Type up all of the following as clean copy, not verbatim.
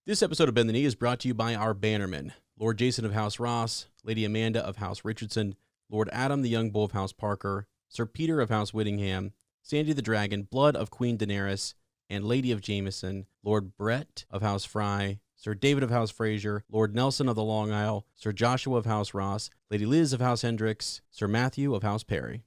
This episode of Bend the Knee is brought to you by our bannermen, Lord Jason of House Ross, Lady Amanda of House Richardson, Lord Adam the Young Bull of House Parker, Sir Peter of House Whittingham, Sandy the Dragon, Blood of Queen Daenerys, and Lady of Jameson, Lord Brett of House Fry, Sir David of House Fraser, Lord Nelson of the Long Isle, Sir Joshua of House Ross, Lady Liz of House Hendricks, Sir Matthew of House Perry.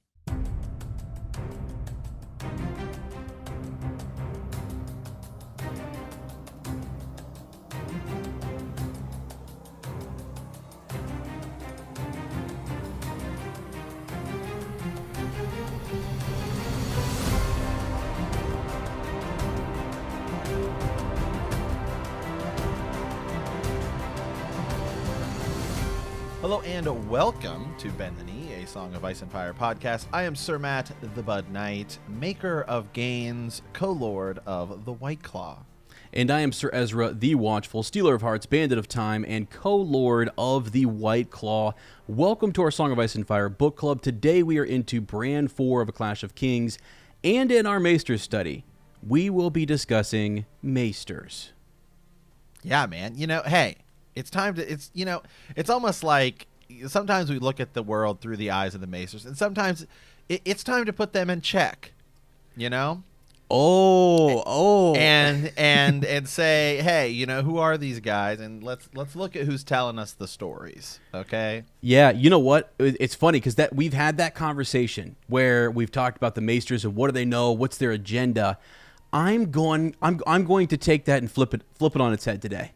Hello and welcome to Bend the Knee, a Song of Ice and Fire podcast. I am Sir Matt, the Bud Knight, maker of Gains, co-lord of the White Claw. And I am Sir Ezra, the Watchful, Stealer of Hearts, Bandit of Time, and co-lord of the White Claw. Welcome to our Song of Ice and Fire book club. Today we are into Bran IV of A Clash of Kings, and in our Maesters study, we will be discussing Maesters. Yeah, man. Hey, it's time to, it's almost like sometimes we look at the world through the eyes of the Maesters, and sometimes it's time to put them in check, And say, hey, who are these guys? And let's look at who's telling us the stories, okay? Yeah, you know what? It's funny because we've had that conversation where we've talked about the Maesters and what do they know, what's their agenda. I'm going to take that and flip it on its head today.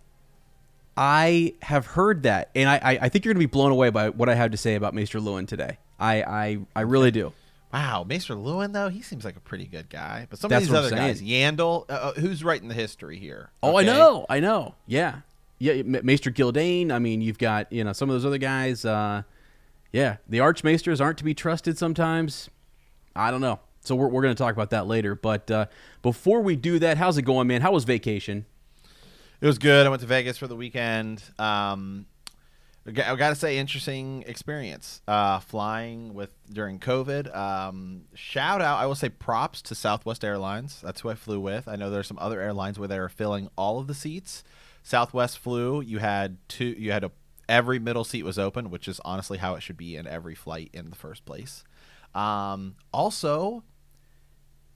I have heard that, and I think you're going to be blown away by what I have to say about Maester Luwin today. I really do. Wow, Maester Luwin, though, he seems like a pretty good guy. But some of these other guys, Yandel, who's writing the history here? Oh, okay. I know. Yeah, Maester Gildane. I mean, you've got some of those other guys. The Archmaesters aren't to be trusted sometimes. I don't know. So we're going to talk about that later. But before we do that, how's it going, man? How was vacation? It was good. I went to Vegas for the weekend. I got to say, interesting experience flying during COVID. Shout out, I will say props to Southwest Airlines. That's who I flew with. I know there's some other airlines where they are filling all of the seats. Southwest flew. Every middle seat was open, which is honestly how it should be in every flight in the first place. Also,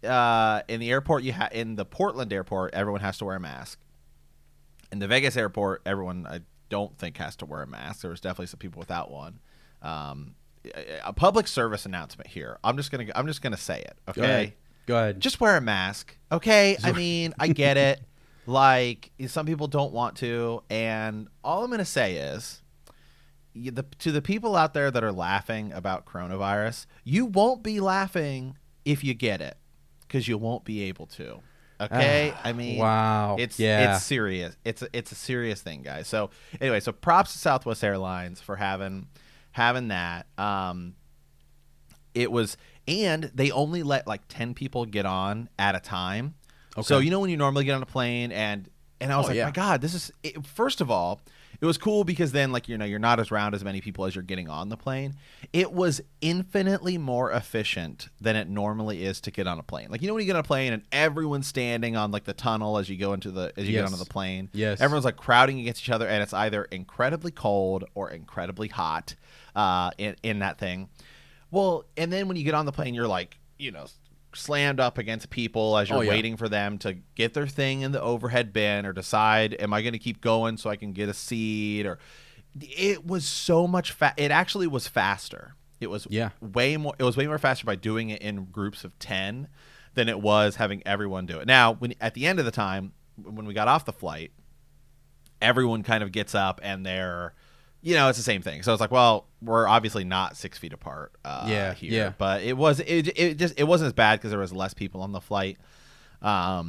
in the airport, in the Portland airport, everyone has to wear a mask. In the Vegas airport, everyone, I don't think, has to wear a mask. There was definitely some people without one. A public service announcement here. I'm just gonna say it. Okay, Go ahead. Just wear a mask. Okay. I mean, I get it. Like, some people don't want to, and all I'm gonna say is, to the people out there that are laughing about coronavirus, you won't be laughing if you get it, because you won't be able to. Okay, I mean, wow, it's serious. It's a serious thing, guys. So anyway, so props to Southwest Airlines for having that. It was, and they only let like 10 people get on at a time. Okay. So when you normally get on a plane, and I was my God, this is first of all, it was cool because then you're not around as many people as you're getting on the plane. It was infinitely more efficient than it normally is to get on a plane. When you get on a plane and everyone's standing on the tunnel as you go into get onto the plane. Yes. Everyone's crowding against each other, and it's either incredibly cold or incredibly hot in that thing. Well, and then when you get on the plane, you're slammed up against people as you're waiting for them to get their thing in the overhead bin or decide, am I going to keep going so I can get a seat? Or it was so much it actually was faster. It was way more faster by doing it in groups of 10 than it was having everyone do it. Now, at the end of the time, when we got off the flight, everyone kind of gets up and they're it's the same thing. So it's well, we're obviously not 6 feet apart here. Yeah. But it wasn't as bad because there was less people on the flight. But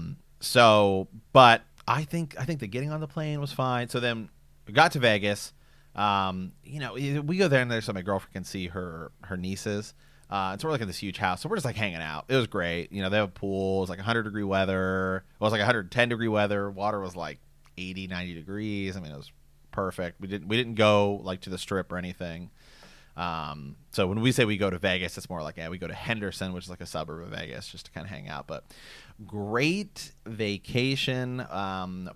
I think that getting on the plane was fine. So then we got to Vegas. We go there and so my girlfriend can see her nieces. And so we're in this huge house. So we're just hanging out. It was great. They have a pool. It was 100-degree weather. It was 110-degree weather. Water was 80, 90 degrees. I mean, it was perfect. We didn't go to the strip or anything. So when we say we go to Vegas, it's more like, we go to Henderson, which is like a suburb of Vegas, just to kind of hang out. But great vacation. Did a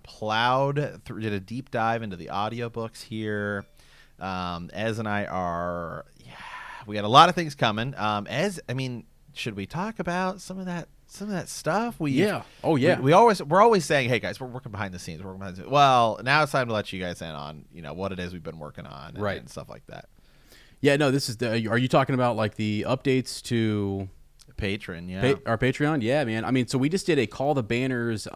deep dive into the audiobooks here. Ez and I are, we got a lot of things coming. Should we talk about some of that stuff? Yeah. Oh yeah. We're always saying, hey guys, we're working behind the scenes. Well, now it's time to let you guys in on, what it is we've been working on, and stuff like that. Yeah, no, this is are you talking about like the updates to Patreon? Yeah. Our Patreon? Yeah, man. I mean, so we just did a Call the Banners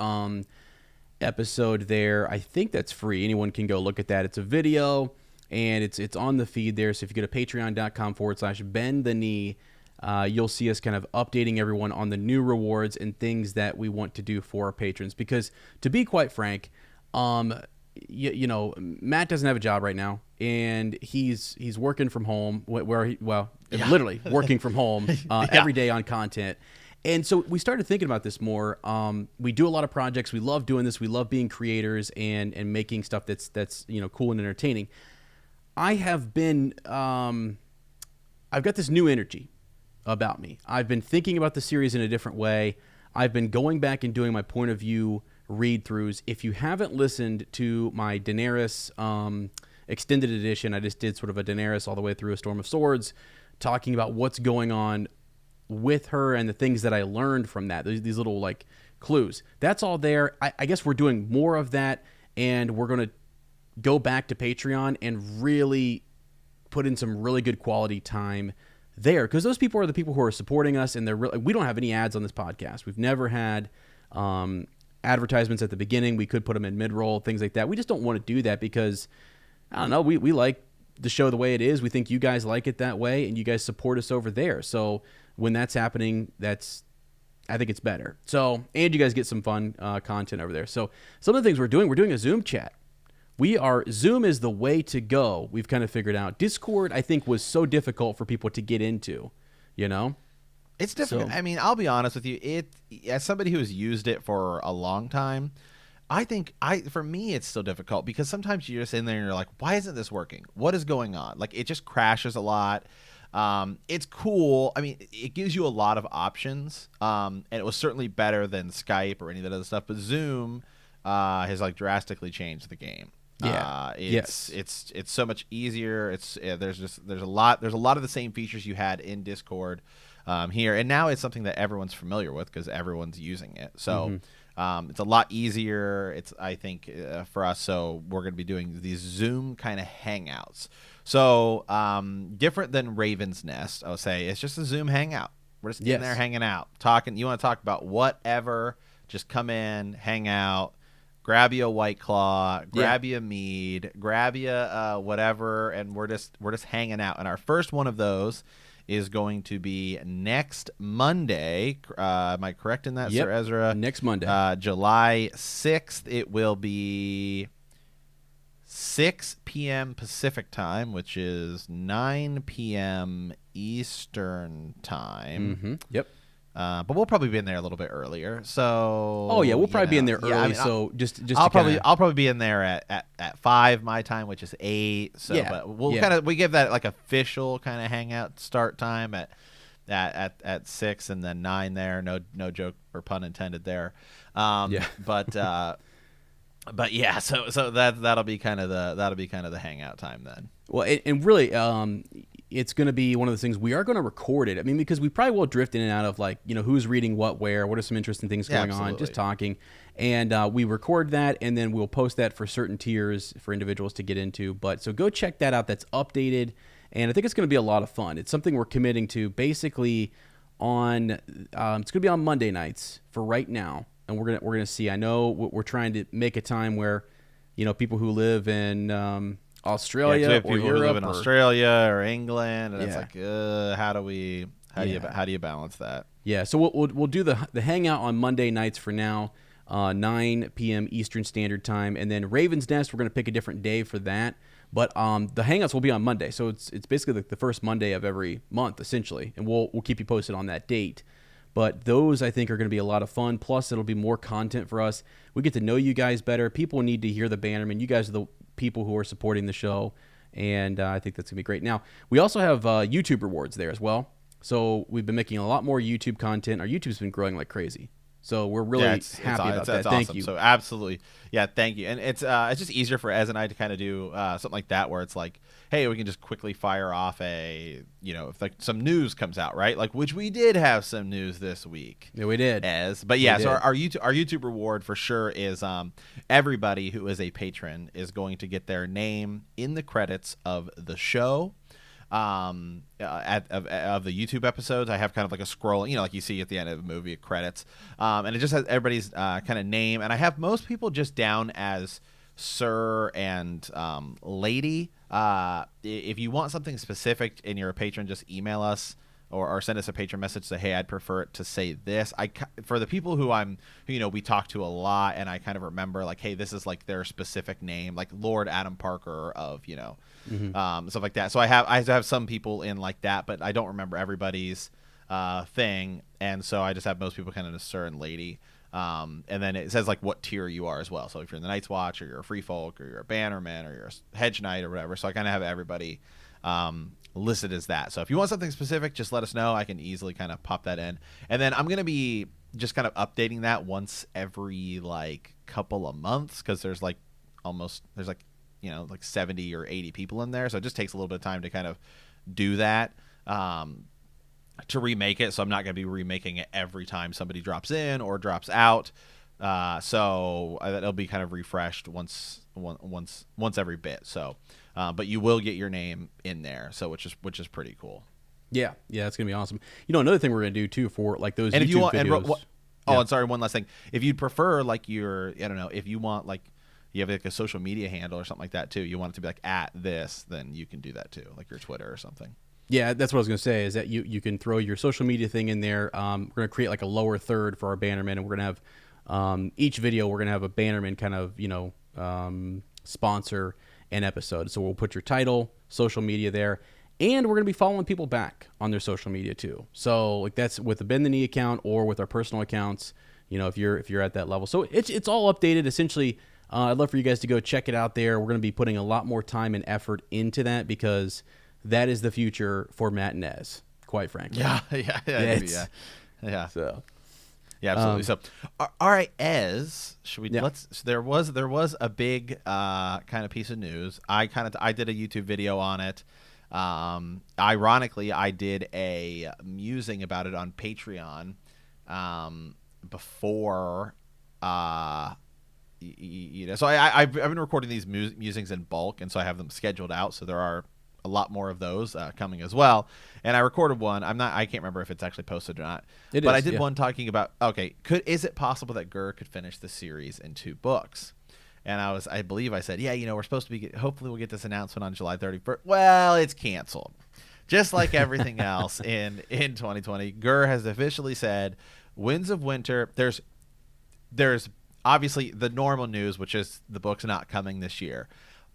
episode there. I think that's free. Anyone can go look at that. It's a video and it's on the feed there. So if you go to patreon.com/bend the knee, you'll see us kind of updating everyone on the new rewards and things that we want to do for our patrons. Because to be quite frank, Matt doesn't have a job right now, and he's working from home, literally working from home every day on content. And so we started thinking about this more. We do a lot of projects. We love doing this. We love being creators and making stuff that's cool and entertaining. I have been I've got this new energy about me. I've been thinking about the series in a different way. I've been going back and doing my point of view read-throughs. If you haven't listened to my Daenerys extended edition, I just did sort of a Daenerys all the way through A Storm of Swords, talking about what's going on with her and the things that I learned from that, these little like clues. That's all there. I guess we're doing more of that, and we're going to go back to Patreon and really put in some really good quality time there, because those people are the people who are supporting us, and we don't have any ads on this podcast. We've never had advertisements at the beginning. We could put them in mid-roll, things like that. We just don't want to do that because, I don't know, we like the show the way it is. We think you guys like it that way, and you guys support us over there. So when that's happening, I think it's better. So, and you guys get some fun content over there. So some of the things we're doing a Zoom chat. Zoom is the way to go. We've kind of figured out. Discord, I think, was so difficult for people to get into, It's difficult. So, I mean, I'll be honest with you. As somebody who has used it for a long time, I think for me it's still difficult because sometimes you're just in there and you're like, why isn't this working? What is going on? Like, it just crashes a lot. It's cool. I mean, it gives you a lot of options, and it was certainly better than Skype or any of that other stuff. But Zoom has like drastically changed the game. Yeah. It's so much easier. There's a lot of the same features you had in Discord here, and now it's something that everyone's familiar with because everyone's using it. So it's a lot easier. I think for us. So we're going to be doing these Zoom kind of hangouts. So different than Raven's Nest, I would say it's just a Zoom hangout. We're just in there hanging out, talking. You want to talk about whatever? Just come in, hang out. Grab you a White Claw, grab you a mead, grab you whatever, and we're just hanging out. And our first one of those is going to be next Monday. Am I correct in that, Sir Ezra? Next Monday. July 6th. It will be 6 p.m. Pacific time, which is 9 p.m. Eastern time. Mm-hmm. Yep. But we'll probably be in there a little bit earlier. So we'll probably be in there early. I mean, so I'll probably be in there at 5 my time, which is 8. So but we give that like official kind of hangout start time at 6 and then 9 there. No joke or pun intended there. But yeah, so that'll be kind of the hangout time then. Well, and really, it's going to be one of those things. We are going to record it. I mean, because we probably will drift in and out of like, who's reading what, where, what are some interesting things going on, just talking. And we record that, and then we'll post that for certain tiers for individuals to get into. But so go check that out. That's updated, and I think it's going to be a lot of fun. It's something we're committing to basically on. It's going to be on Monday nights for right now, and we're gonna see. I know we're trying to make a time where, people who live in Australia or people Europe, who live in Australia or England, and it's like, how do you balance that? Yeah, so we'll do the hangout on Monday nights for now, 9 p.m. Eastern Standard Time, and then Raven's Nest, we're going to pick a different day for that. But the hangouts will be on Monday, so it's basically the first Monday of every month essentially, and we'll keep you posted on that date. But those, I think, are going to be a lot of fun. Plus, it'll be more content for us. We get to know you guys better. People need to hear the Bannerman. You guys are the people who are supporting the show. And I think that's going to be great. Now, we also have YouTube rewards there as well. So we've been making a lot more YouTube content. Our YouTube's been growing like crazy. So we're really happy about that. Thank awesome. you. So absolutely. Yeah, thank you. And it's just easier for Ez and I to kind of do something like that where it's like, hey, we can just quickly fire off if like some news comes out, right? Like, which we did have some news this week. Yeah, we did. But yeah, so our YouTube reward for sure is everybody who is a patron is going to get their name in the credits of the show. Of the YouTube episodes. I have kind of like a scroll, like you see at the end of the movie credits, and it just has everybody's kind of name, and I have most people just down as sir and lady. If you want something specific and you're a patron, just email us or send us a patron message. Say, hey, I'd prefer it to say this. For the people who we talk to a lot, and I kind of remember like, hey, this is like their specific name, like Lord Adam Parker of stuff like that. So I have some people in like that, but I don't remember everybody's thing, and so I just have most people kind of a sir and lady. And then it says like what tier you are as well. So if you're in the Night's Watch, or you're a Free Folk, or you're a Bannerman, or you're a Hedge Knight, or whatever. So I kind of have everybody listed as that. So if you want something specific, just let us know. I can easily kind of pop that in. And then I'm going to be just kind of updating that once every like couple of months, because there's like 70 or 80 people in there. So it just takes a little bit of time to kind of do that. To remake it, so I'm not going to be remaking it every time somebody drops in or drops out. So it'll be kind of refreshed once every bit. So, but you will get your name in there, so which is pretty cool. Yeah, it's gonna be awesome. Another thing we're gonna do too for like those and YouTube if you want, videos. And sorry, one last thing. If you'd prefer like if you want like you have like a social media handle or something like that too, you want it to be like at this, then you can do that too, like your Twitter or something. Yeah, that's what I was going to say, is that you can throw your social media thing in there. We're going to create like a lower third for our Bannerman, and we're going to have each video, we're going to have a Bannerman kind of, sponsor an episode. So we'll put your title, social media there, and we're going to be following people back on their social media too. So like that's with the Bend the Knee account or with our personal accounts, if you're at that level. So it's all updated essentially. I'd love for you guys to go check it out there. We're going to be putting a lot more time and effort into that, because that is the future for Matt and Ez, quite frankly. Yeah. So, yeah, absolutely. So, all right, Ez, should we? Yeah. There was a big kind of piece of news. I did a YouTube video on it. Ironically, I did a musing about it on Patreon before. So I've been recording these musings in bulk, and so I have them scheduled out. So there are a lot more of those coming as well, and I recorded one. I can't remember if it's actually posted or not, but I did one talking about is it possible that Gur could finish the series in 2 books? And I believe I said, we're supposed to be, hopefully we'll get this announcement on July 31st. Well, it's canceled, just like everything else in 2020. Gur has officially said Winds of Winter. There's obviously the normal news, which is the book's not coming this year.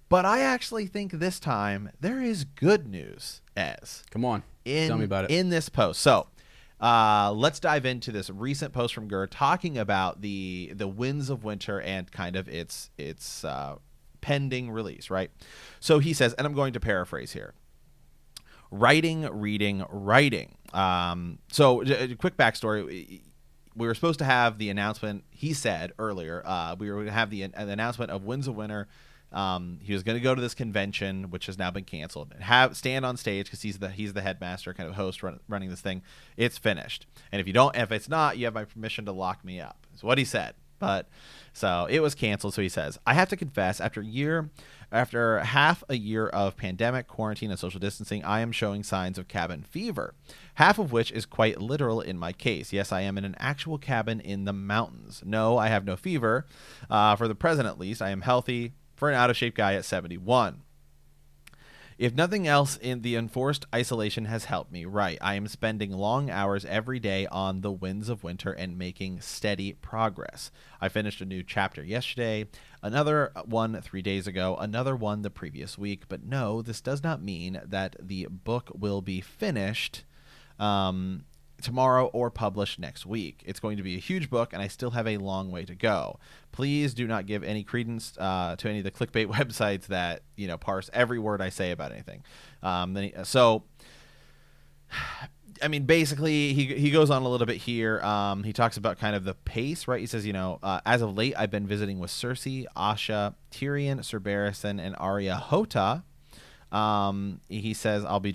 But I actually think this time there is good news, Ez. Come on, tell me about it. In this post. So let's dive into this recent post from Gur talking about the Winds of Winter and kind of its pending release, right? So he says, and I'm going to paraphrase here, writing, reading, writing. So a quick backstory. We were supposed to have the announcement, he said earlier, we were going to have the announcement of Winds of Winter. He was going to go to this convention, which has now been canceled, and stand on stage because he's the headmaster, kind of host running this thing. It's finished, and if it's not, you have my permission to lock me up. Is what he said. But so it was canceled. So he says, I have to confess, after half a year of pandemic, quarantine, and social distancing, I am showing signs of cabin fever, half of which is quite literal in my case. Yes, I am in an actual cabin in the mountains. No, I have no fever. For the present, at least, I am healthy. For an out-of-shape guy at 71. If nothing else, in the enforced isolation has helped me. Right, I am spending long hours every day on the Winds of Winter and making steady progress. I finished a new chapter yesterday, another one 3 days ago, another one the previous week. But no, this does not mean that the book will be finished. tomorrow or published next week. It's going to be a huge book, and I still have a long way to go. Please do not give any credence to any of the clickbait websites that parse every word I say about anything. I mean, basically, he goes on a little bit here. He talks about kind of the pace, right? He says, as of late, I've been visiting with Cersei, Asha, Tyrion, Ser Barristan, and Arya Hota. He says, I'll be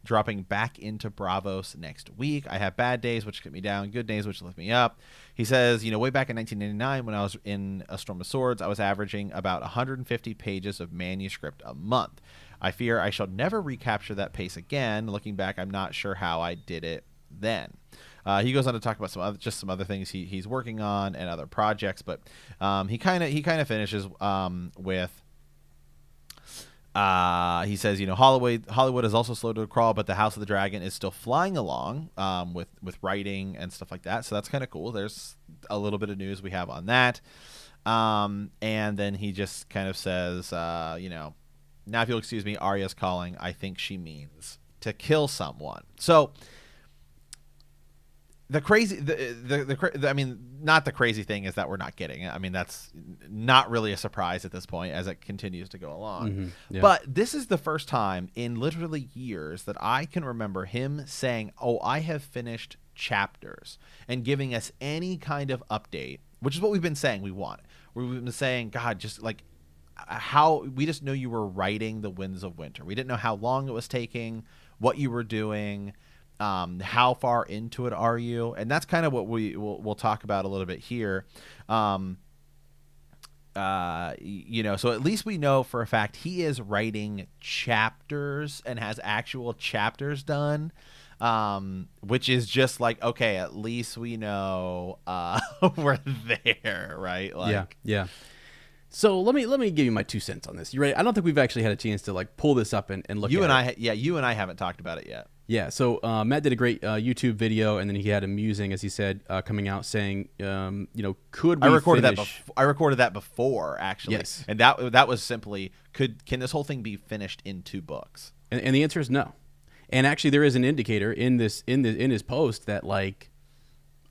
dropping back into Braavos next week. I have bad days, which get me down, good days, which lift me up. He says, way back in 1999, when I was in A Storm of Swords, I was averaging about 150 pages of manuscript a month. I fear I shall never recapture that pace again. Looking back, I'm not sure how I did it then. He goes on to talk about some other things he's working on and other projects, but he kind of finishes with. He says, Hollywood is also slow to crawl, but the House of the Dragon is still flying along with writing and stuff like that. So that's kind of cool. There's a little bit of news we have on that. And then he just kind of says, now if you'll excuse me, Arya's calling. I think she means to kill someone. So the crazy, I mean, not the crazy thing is that we're not getting it. I mean, that's not really a surprise at this point as it continues to go along. Mm-hmm. Yeah. But this is the first time in literally years that I can remember him saying, "Oh, I have finished chapters," and giving us any kind of update, which is what we've been saying we want. We've been saying, God, just like how we just know you were writing the Winds of Winter. We didn't know how long it was taking, what you were doing. How far into it are you? And that's kind of what we'll talk about a little bit here. So at least we know for a fact he is writing chapters and has actual chapters done, which is just like, okay, at least we know we're there, right? Like, yeah. So let me give you my 2 cents on this. You ready? I don't think we've actually had a chance to like pull this up and look. You at and it. You and I haven't talked about it yet. Yeah. So Matt did a great YouTube video, and then he had a musing, as he said, coming out saying, could we? I recorded finish? I recorded that before, actually. Yes. And that was simply, can this whole thing be finished in 2 books? And the answer is no. And actually, there is an indicator in his post that like,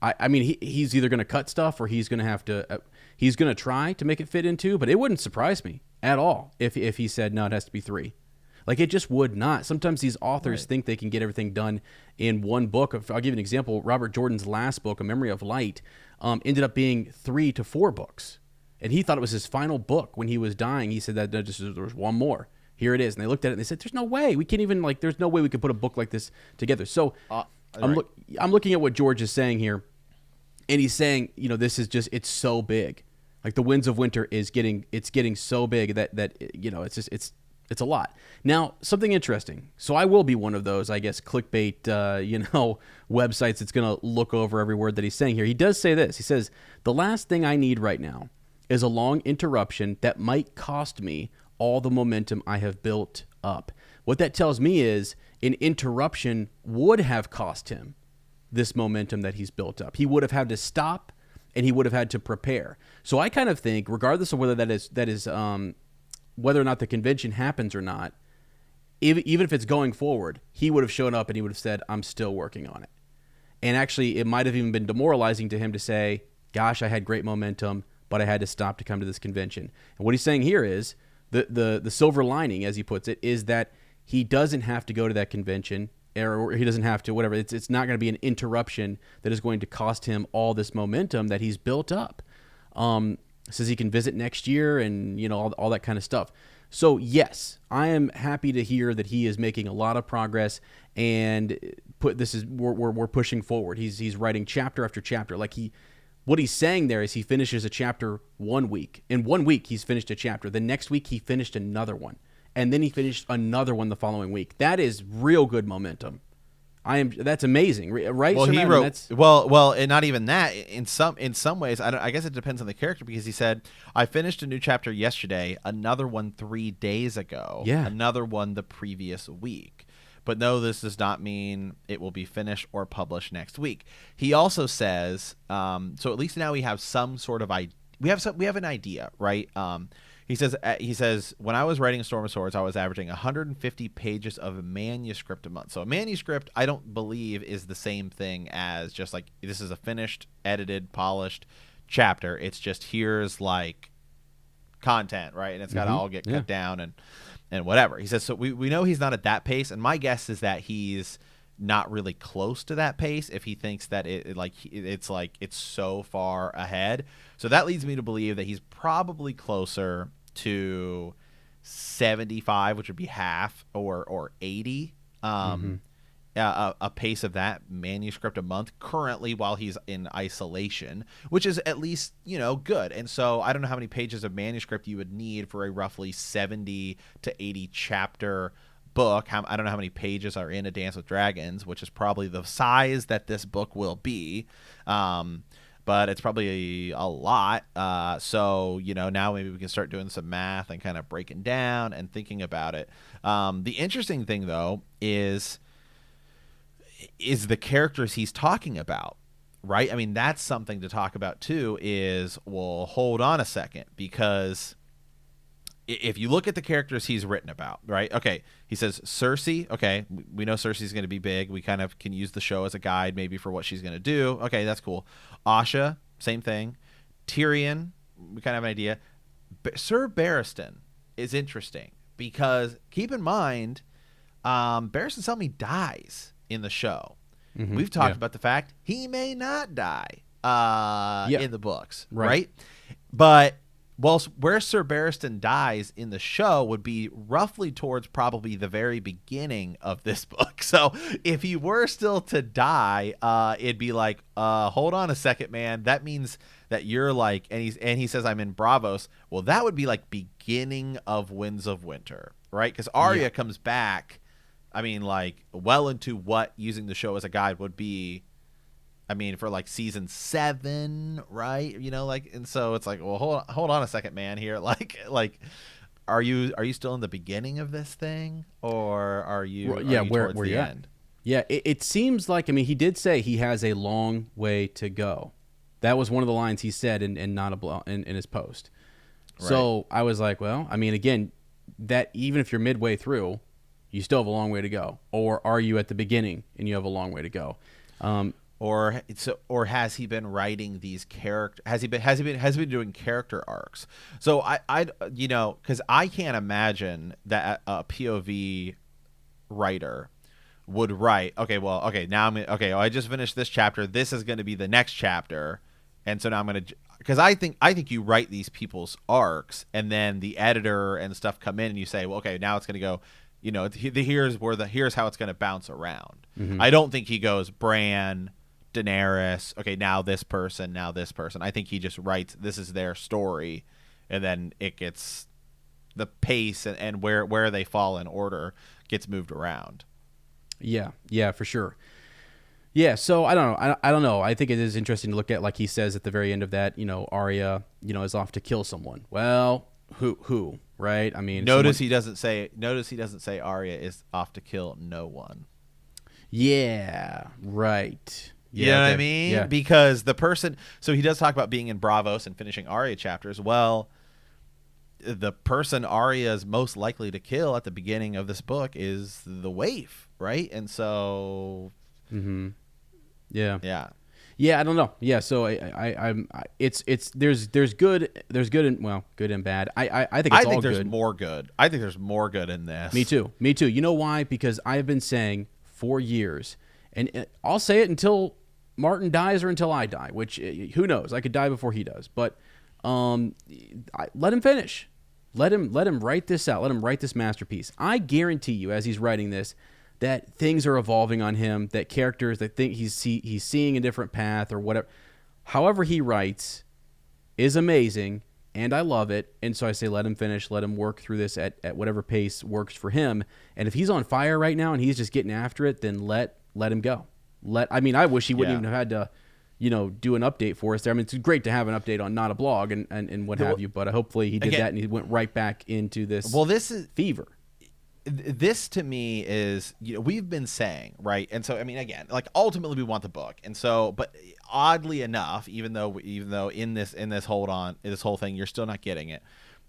I mean, he's either going to cut stuff or he's going to have to. He's going to try to make it fit in 2, but it wouldn't surprise me at all if he said, no, it has to be 3. Like, it just would not. Sometimes these authors think they can get everything done in 1 book. I'll give you an example. Robert Jordan's last book, A Memory of Light, ended up being 3 to 4 books. And he thought it was his final book when he was dying. He said that there was 1 more. Here it is. And they looked at it and they said, there's no way. We can't even, there's no way we could put a book like this together. So I'm looking at what George is saying here. And he's saying, this is just, it's so big. Like the Winds of Winter is getting so big that it's a lot. Now, something interesting. So I will be one of those, I guess, clickbait, websites that's going to look over every word that he's saying here. He does say this. He says, the last thing I need right now is a long interruption that might cost me all the momentum I have built up. What that tells me is an interruption would have cost him this momentum that he's built up. He would have had to stop and he would have had to prepare. So I kind of think, regardless of whether that is whether or not the convention happens or not, even if it's going forward, he would have shown up and he would have said, I'm still working on it. And actually, it might have even been demoralizing to him to say, gosh, I had great momentum, but I had to stop to come to this convention. And what he's saying here is, the silver lining, as he puts it, is that he doesn't have to go to that convention, or he doesn't have to, whatever. It's not going to be an interruption that is going to cost him all this momentum that he's built up. Says he can visit next year and, all that kind of stuff. So, yes, I am happy to hear that he is making a lot of progress and we're pushing forward. He's writing chapter after chapter. What he's saying there is he finishes a chapter 1 week. In 1 week, he's finished a chapter. The next week, he finished another one. And then he finished another one the following week. That is real good momentum. That's amazing, right? Well, Sir he Matt? wrote well, and not even that. In some ways, I guess it depends on the character, because he said, I finished a new chapter yesterday, another one 3 days ago, another one the previous week. But no, this does not mean it will be finished or published next week. He also says, so at least now we have some sort of we have an idea, right? He says, when I was writing Storm of Swords, I was averaging 150 pages of manuscript a month. So a manuscript, I don't believe, is the same thing as just like, this is a finished, edited, polished chapter. It's just, here's like content, right? And it's got to all get cut down and whatever. He says, so we know he's not at that pace. And my guess is that he's not really close to that pace if he thinks that it's so far ahead. So that leads me to believe that he's probably closer to 75, which would be half, or 80, a pace of that manuscript a month currently while he's in isolation, which is at least, good. And so I don't know how many pages of manuscript you would need for a roughly 70 to 80 chapter book. I don't know how many pages are in A Dance with Dragons, which is probably the size that this book will be. But it's probably a lot. So, now maybe we can start doing some math and kind of breaking down and thinking about it. The interesting thing, though, is the characters he's talking about, right? I mean, that's something to talk about, too, is, well, hold on a second, because if you look at the characters he's written about, right? Okay, he says Cersei. Okay, we know Cersei's going to be big. We kind of can use the show as a guide maybe for what she's going to do. Okay, that's cool. Asha, same thing. Tyrion, we kind of have an idea. Sir Barristan is interesting because keep in mind, Barristan Selmy dies in the show. We've talked about the fact he may not die in the books, right? But where Sir Barristan dies in the show would be roughly towards probably the very beginning of this book. So if he were still to die, it'd be like, hold on a second, man. That means that you're like, and he says, I'm in Braavos. Well, that would be like beginning of Winds of Winter, right? Because Arya comes back, I mean, like well into what using the show as a guide would be. I mean, for like season 7, right? And so it's like, well, hold on a second, man. Here, like, are you still in the beginning of this thing, or are you? Where towards the you end? At? Yeah, it seems like. I mean, he did say he has a long way to go. That was one of the lines he said in his post. Right. So I was like, well, I mean, again, that even if you're midway through, you still have a long way to go. Or are you at the beginning and you have a long way to go? Or has he been writing these characters? Has he been doing character arcs? So I because I can't imagine that a POV writer would write. I just finished this chapter. This is going to be the next chapter, and so now I'm going to. Because I think you write these people's arcs, and then the editor and stuff come in, and you say, well, okay, now it's going to go. Here's how it's going to bounce around. I don't think he goes Bran, Daenerys, okay, now this person. I think he just writes, this is their story, and then it gets the pace and where they fall in order gets moved around. Yeah, for sure. Yeah, so I don't know. I don't know. I think it is interesting to look at, like he says at the very end of that, Arya, is off to kill someone. Well, who, right? I mean, notice he doesn't say Arya is off to kill no one. Yeah, right. You know what I mean? Yeah. Because the person, so he does talk about being in Braavos and finishing Arya chapters. Well, the person Arya is most likely to kill at the beginning of this book is the waif, right? And so, yeah. I don't know. Yeah, so there's good and bad. I think there's more good. I think there's more good in this. Me too. You know why? Because I've been saying for years, and I'll say it until Martin dies or until I die, which who knows? I could die before he does. But let him finish. Let him write this out. Let him write this masterpiece. I guarantee you, as he's writing this, that things are evolving on him, that characters that think he's seeing a different path or whatever. However he writes is amazing, and I love it. And so I say let him finish, let him work through this at whatever pace works for him. And if he's on fire right now and he's just getting after it, then let him go. I wish he wouldn't even have had to, do an update for us there. I mean, it's great to have an update on Not a Blog and what have you, but hopefully he did that and he went right back into this. Well, this is fever. This to me is, we've been saying, right? And so, I mean, again, like ultimately we want the book. And so, but oddly enough, even though in this whole thing, you're still not getting it.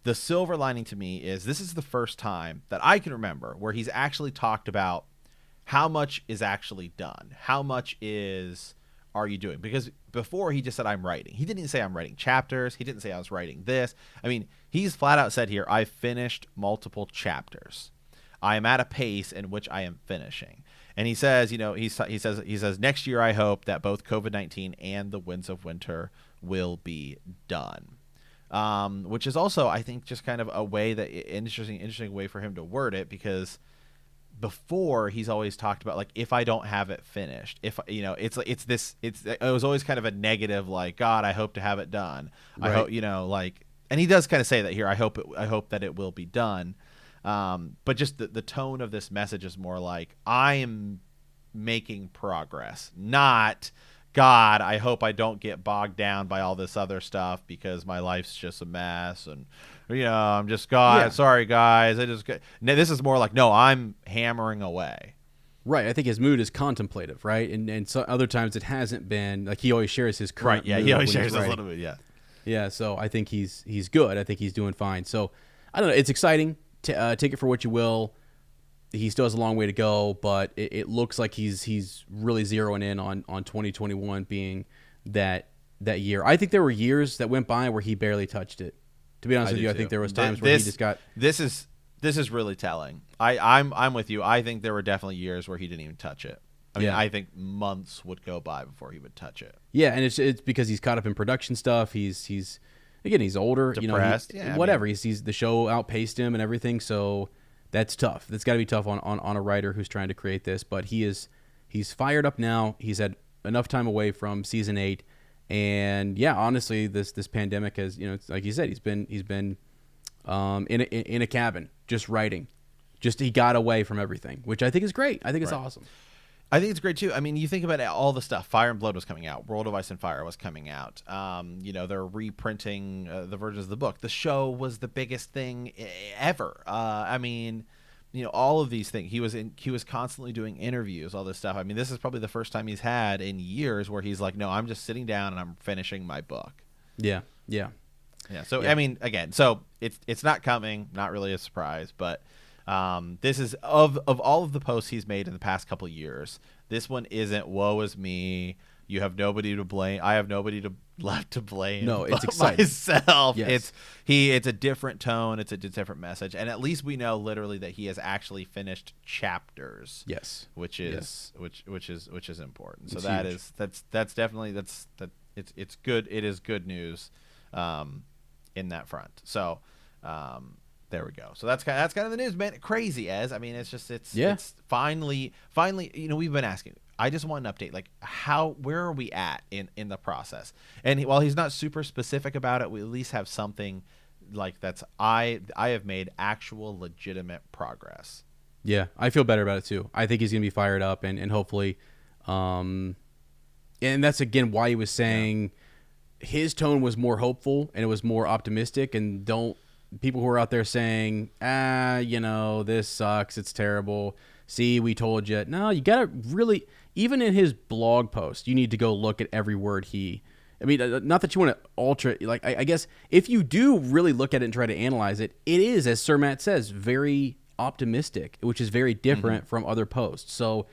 the silver lining to me is this is the first time that I can remember where he's actually talked about how much is actually done. How much are you doing? Because before he just said, I'm writing. He didn't even say I'm writing chapters. He didn't say I was writing this. I mean, he's flat out said here, I've finished multiple chapters. I am at a pace in which I am finishing. And he says, he says next year I hope that both COVID-19 and the Winds of Winter will be done. Which is also, I think, just kind of a way that interesting way for him to word it, because before he's always talked about, like, if I don't have it finished, if it was always kind of a negative, like, God, I hope to have it done. Right. I hope, and he does kind of say that here. I hope that it will be done. But just the tone of this message is more like, I am making progress, not, God, I hope I don't get bogged down by all this other stuff because my life's just a mess. And, I'm just, God, sorry, guys. This is more like, no, I'm hammering away. Right. I think his mood is contemplative, right? And so other times it hasn't been, like, he always shares his current mood. He always shares a little bit, yeah. Yeah, so I think he's good. I think he's doing fine. So, I don't know. It's exciting. Take it for what you will. He still has a long way to go, but it looks like he's really zeroing in on 2021 being that year. I think there were years that went by where he barely touched it. To be honest with you, I think there was times where he just got. This is really telling. I'm with you. I think there were definitely years where he didn't even touch it. I mean, I think months would go by before he would touch it. Yeah, and it's because he's caught up in production stuff. He's older, depressed, whatever. He's the show outpaced him and everything, so that's tough. That's got to be tough on a writer who's trying to create this. But he's fired up now. He's had enough time away from season 8, and honestly, this pandemic has, it's like you said, he's been in a cabin just writing. Just he got away from everything, which I think is great. I think it's awesome. I think it's great too. I mean, you think about all the stuff. Fire and Blood was coming out. World of Ice and Fire was coming out. They're reprinting the versions of the book. The show was the biggest thing ever. All of these things. He was constantly doing interviews, all this stuff. I mean, this is probably the first time he's had in years where he's like, no, I'm just sitting down and I'm finishing my book. Yeah. So I mean, again, so it's not coming. Not really a surprise, but. This is of all of the posts he's made in the past couple of years, this one isn't woe is me. You have nobody to blame. I have nobody left to blame. No, it's exciting. Myself. Yes. It's a different tone. It's a different message, and at least we know literally that he has actually finished chapters. Yes, which is important. So it's that's definitely it's good. It is good news, in that front. So. There we go. So that's kind of the news, man. Crazy as I mean, it's finally. We've been asking. I just want an update. Like, where are we at in the process? And while he's not super specific about it, we at least have something like I have made actual legitimate progress. Yeah, I feel better about it too. I think he's gonna be fired up and hopefully, and that's again why he was saying his tone was more hopeful and it was more optimistic. And people who are out there saying, this sucks, it's terrible. See, we told you. No, you got to really, even in his blog post, you need to go look at every word not that you want to alter it. Like, I guess if you do really look at it and try to analyze it, it is, as Sir Matt says, very optimistic, which is very different from other posts. So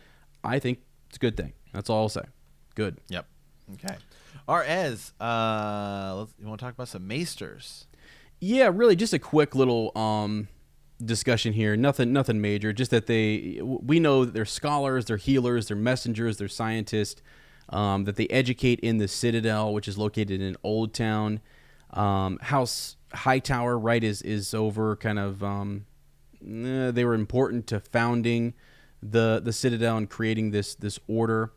I think it's a good thing. That's all I'll say. Good. Yep. Okay. Ez, you want to talk about some Maesters? Yeah, really, just a quick little discussion here. Nothing major. Just that we know that they're scholars, they're healers, they're messengers, they're scientists. That they educate in the Citadel, which is located in Old Town. House Hightower, right, is over. Kind of, they were important to founding the Citadel and creating this order.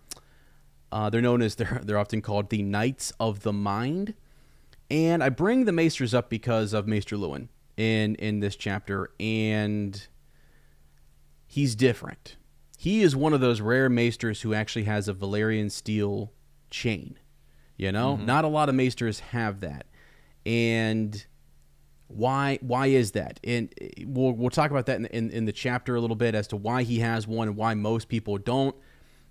They're known as they're often called the Knights of the Mind. And I bring the Maesters up because of Maester Luwin in this chapter, and he's different. He is one of those rare Maesters who actually has a Valyrian steel chain. Not a lot of Maesters have that, and why is that? And we'll talk about that in the chapter a little bit as to why he has one and why most people don't,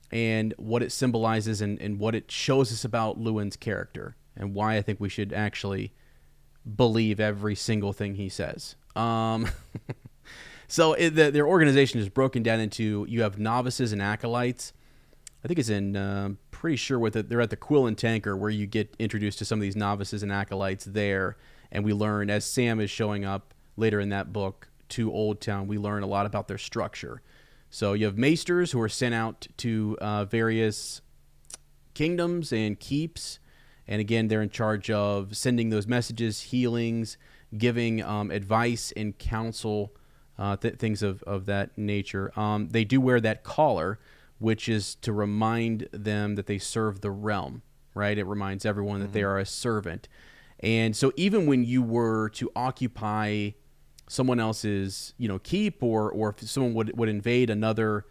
and what it symbolizes and what it shows us about Luwin's character. And why I think we should actually believe every single thing he says. So their organization is broken down into, you have novices and acolytes. I think it's in, pretty sure they're at the Quill and Tanker, where you get introduced to some of these novices and acolytes there. And we learn, as Sam is showing up later in that book to Old Town, we learn a lot about their structure. So you have maesters who are sent out to various kingdoms and keeps. And again, they're in charge of sending those messages, healings, giving advice and counsel, things of that nature. They do wear that collar, which is to remind them that they serve the realm, right? It reminds everyone that they are a servant. And so even when you were to occupy someone else's, keep, or if someone would invade another,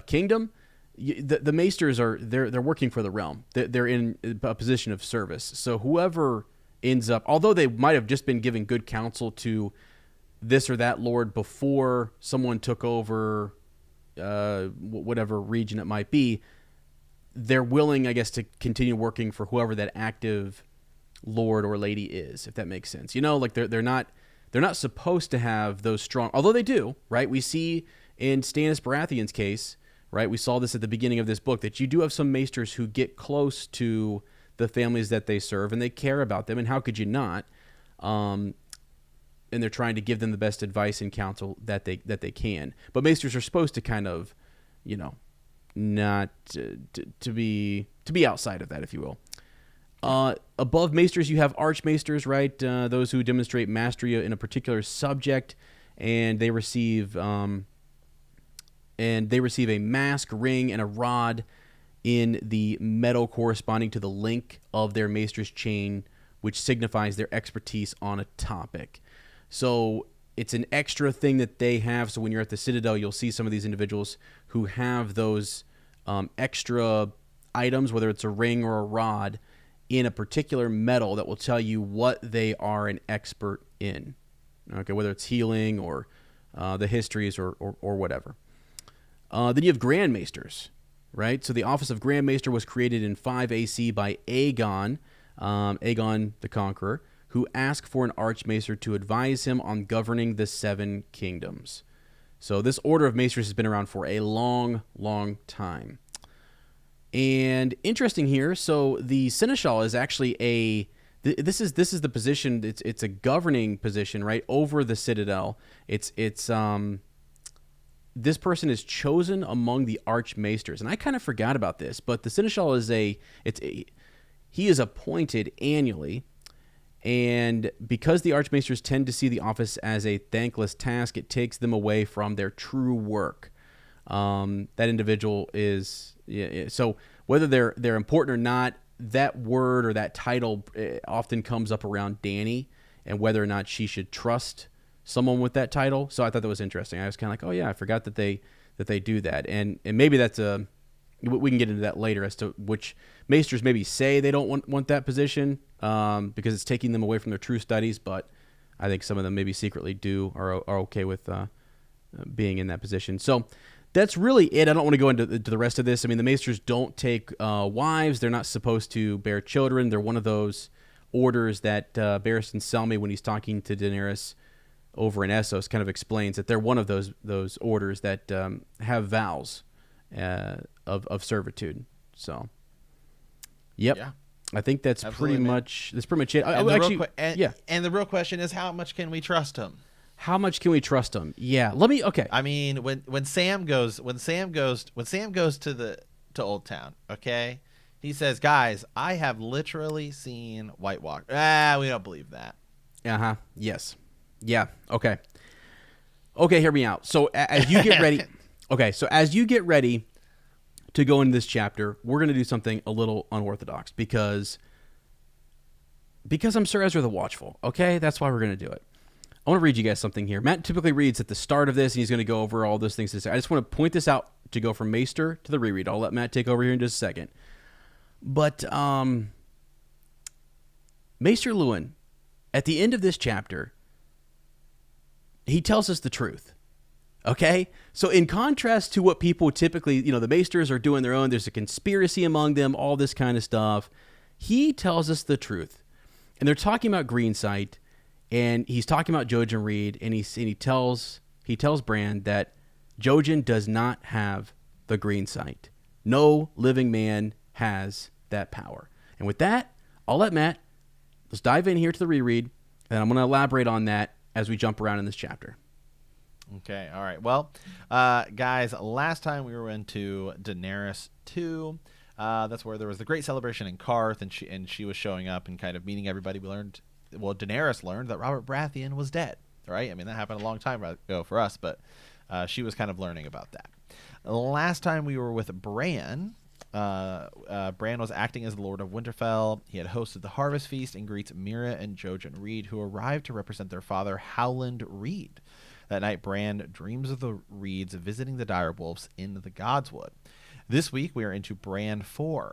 kingdom, the maesters they're working for the realm. They're in a position of service. So whoever ends up, although they might have just been giving good counsel to this or that lord before someone took over whatever region it might be, they're willing, I guess, to continue working for whoever that active lord or lady is, if that makes sense. Like they're not supposed to have those strong, although they do, right? We see in Stannis Baratheon's case, right? We saw this at the beginning of this book, that you do have some maesters who get close to the families that they serve, and they care about them, and how could you not? And they're trying to give them the best advice and counsel that they can. But maesters are supposed to kind of, not to be outside of that, if you will. Above maesters, you have archmaesters, right? Those who demonstrate mastery in a particular subject, and they receive a mask, ring, and a rod in the metal corresponding to the link of their maester's chain, which signifies their expertise on a topic. So it's an extra thing that they have. So when you're at the Citadel, you'll see some of these individuals who have those extra items, whether it's a ring or a rod, in a particular metal that will tell you what they are an expert in. Okay, whether it's healing or the histories or whatever. Then you have Grand Maesters, right? So the office of Grand Maester was created in 5 AC by Aegon the Conqueror, who asked for an Archmaester to advise him on governing the 7 kingdoms. So this order of Maesters has been around for a long, long time. And interesting here, so the Seneschal is actually this is the position, it's a governing position, right, over the Citadel. It's this person is chosen among the Archmaesters. And I kind of forgot about this, but the Seneschal he is appointed annually. And because the Archmaesters tend to see the office as a thankless task, it takes them away from their true work. That individual is... So whether they're important or not, that word or that title often comes up around Dany, and whether or not she should trust someone with that title. So I thought that was interesting. I was kind of like, oh yeah, I forgot that they do that. And maybe that's we can get into that later as to which maesters maybe say they don't want that position because it's taking them away from their true studies. But I think some of them maybe secretly are okay with being in that position. So that's really it. I don't want to go into the rest of this. I mean, the maesters don't take wives. They're not supposed to bear children. They're one of those orders that Barristan Selmy, when he's talking to Daenerys over in Essos, kind of explains that they're one of those orders that have vows of servitude. So, yep. Yeah. I think that's pretty much it. And the real question is, how much can we trust him? How much can we trust him? Yeah. Okay. I mean, when Sam goes to Old Town, okay, he says, "Guys, I have literally seen White Walker." We don't believe that. Yes. Yeah. Okay. Hear me out. So as you get ready, to go into this chapter, we're going to do something a little unorthodox because I'm Sir Ezra the Watchful. Okay, that's why we're going to do it. I want to read you guys something here. Matt typically reads at the start of this, and he's going to go over all those things to say. I just want to point this out to go from Maester to the reread. I'll let Matt take over here in just a second. But Maester Luwin, at the end of this chapter, he tells us the truth. Okay? So in contrast to what people typically, the maesters are doing their own, there's a conspiracy among them, all this kind of stuff. He tells us the truth. And they're talking about green sight, and he's talking about Jojen Reed, and he tells Bran that Jojen does not have the green sight. No living man has that power. And with that, I'll let Matt, let's dive in here to the reread, and I'm going to elaborate on that as we jump around in this chapter. Okay, all right. Well, guys, last time we were into Daenerys 2. That's where there was the great celebration in Karth, and she was showing up and kind of meeting everybody. Daenerys learned that Robert Baratheon was dead, right? I mean, that happened a long time ago for us, but she was kind of learning about that. Last time we were with Bran. Bran was acting as the Lord of Winterfell. He had hosted the Harvest Feast and greets Mira and Jojen Reed, who arrived to represent their father, Howland Reed. That night, Bran dreams of the Reeds visiting the direwolves in the Godswood. This week, we are into Bran IV.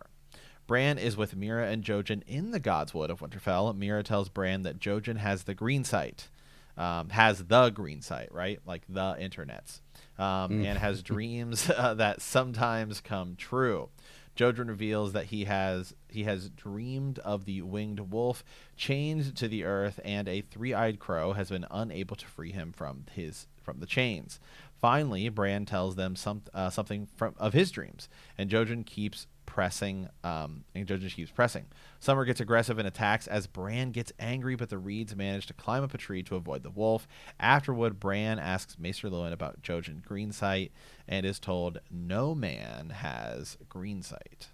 Bran is with Mira and Jojen in the Godswood of Winterfell. Mira tells Bran that Jojen has the green sight. Right? Like the internets. And has dreams that sometimes come true. Jojen reveals that he has dreamed of the winged wolf chained to the earth, and a three-eyed crow has been unable to free him from the chains. Finally, Bran tells them something of his dreams, and Jojen keeps pressing. Summer gets aggressive and attacks as Bran gets angry, but the Reeds manage to climb up a tree to avoid the wolf. Afterward, Bran asks Maester Luwin about Jojen Greensight and is told no man has Greensight.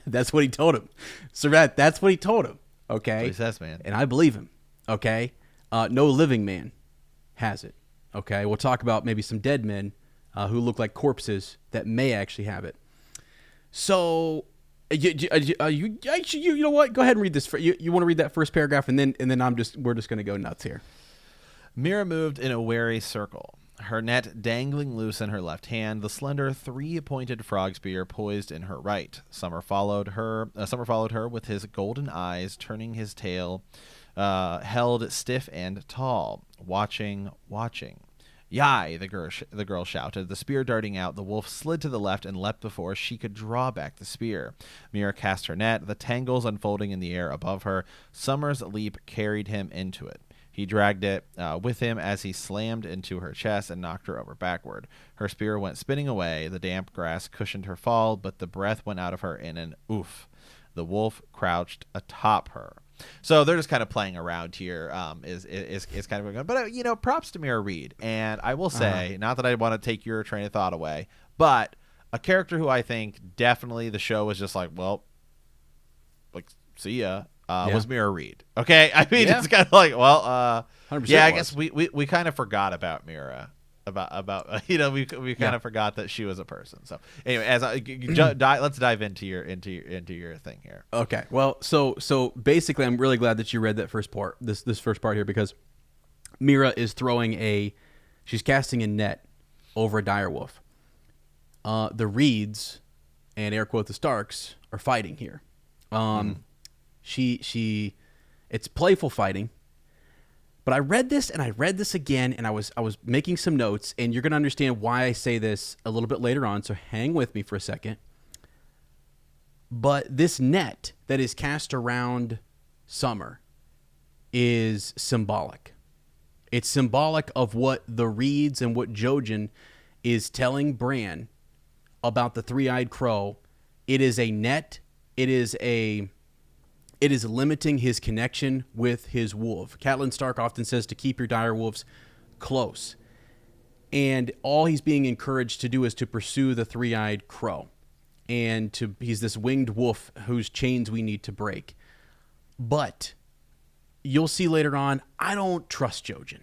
That's what he told him. Surratt, that's what he told him. Okay. That's what he says, man. And I believe him. Okay. No living man has it. Okay. We'll talk about maybe some dead men who look like corpses that may actually have it. So, you know what? Go ahead and read this. You want to read that first paragraph, and then we're just going to go nuts here. Mira moved in a wary circle, her net dangling loose in her left hand, the slender three-pointed frog spear poised in her right. Summer followed her with his golden eyes, turning his tail, held stiff and tall, watching. Yai, the girl shouted, the spear darting out. The wolf slid to the left and leapt before she could draw back the spear. Mira cast her net, the tangles unfolding in the air above her. Summer's leap carried him into it. He dragged it with him as he slammed into her chest and knocked her over backward. Her spear went spinning away. The damp grass cushioned her fall, but the breath went out of her in an oof. The wolf crouched atop her. So they're just kind of playing around here. Is kind of going, but props to Mira Reed, and I will say, not that I want to take your train of thought away, but a character who I think definitely the show was just like, well, like see ya, was Mira Reed. Okay, I mean it's kind of like, well, yeah, I guess we kind of forgot about Mira. About we kind of forgot that she was a person. So anyway, let's dive into your thing here. Okay. Well, so basically, I'm really glad that you read that first part. This first part here, because Mira is she's casting a net over a direwolf. The Reeds and air quote the Starks are fighting here. It's playful fighting. But I read this and I read this again, and I was making some notes, and you're going to understand why I say this a little bit later on, so hang with me for a second. But this net that is cast around Summer is symbolic. It's symbolic of what the Reeds and what Jojen is telling Bran about the three-eyed crow. It is a net. It is limiting his connection with his wolf. Catelyn Stark often says to keep your direwolves close. And all he's being encouraged to do is to pursue the three-eyed crow. And he's this winged wolf whose chains we need to break. But you'll see later on, I don't trust Jojen.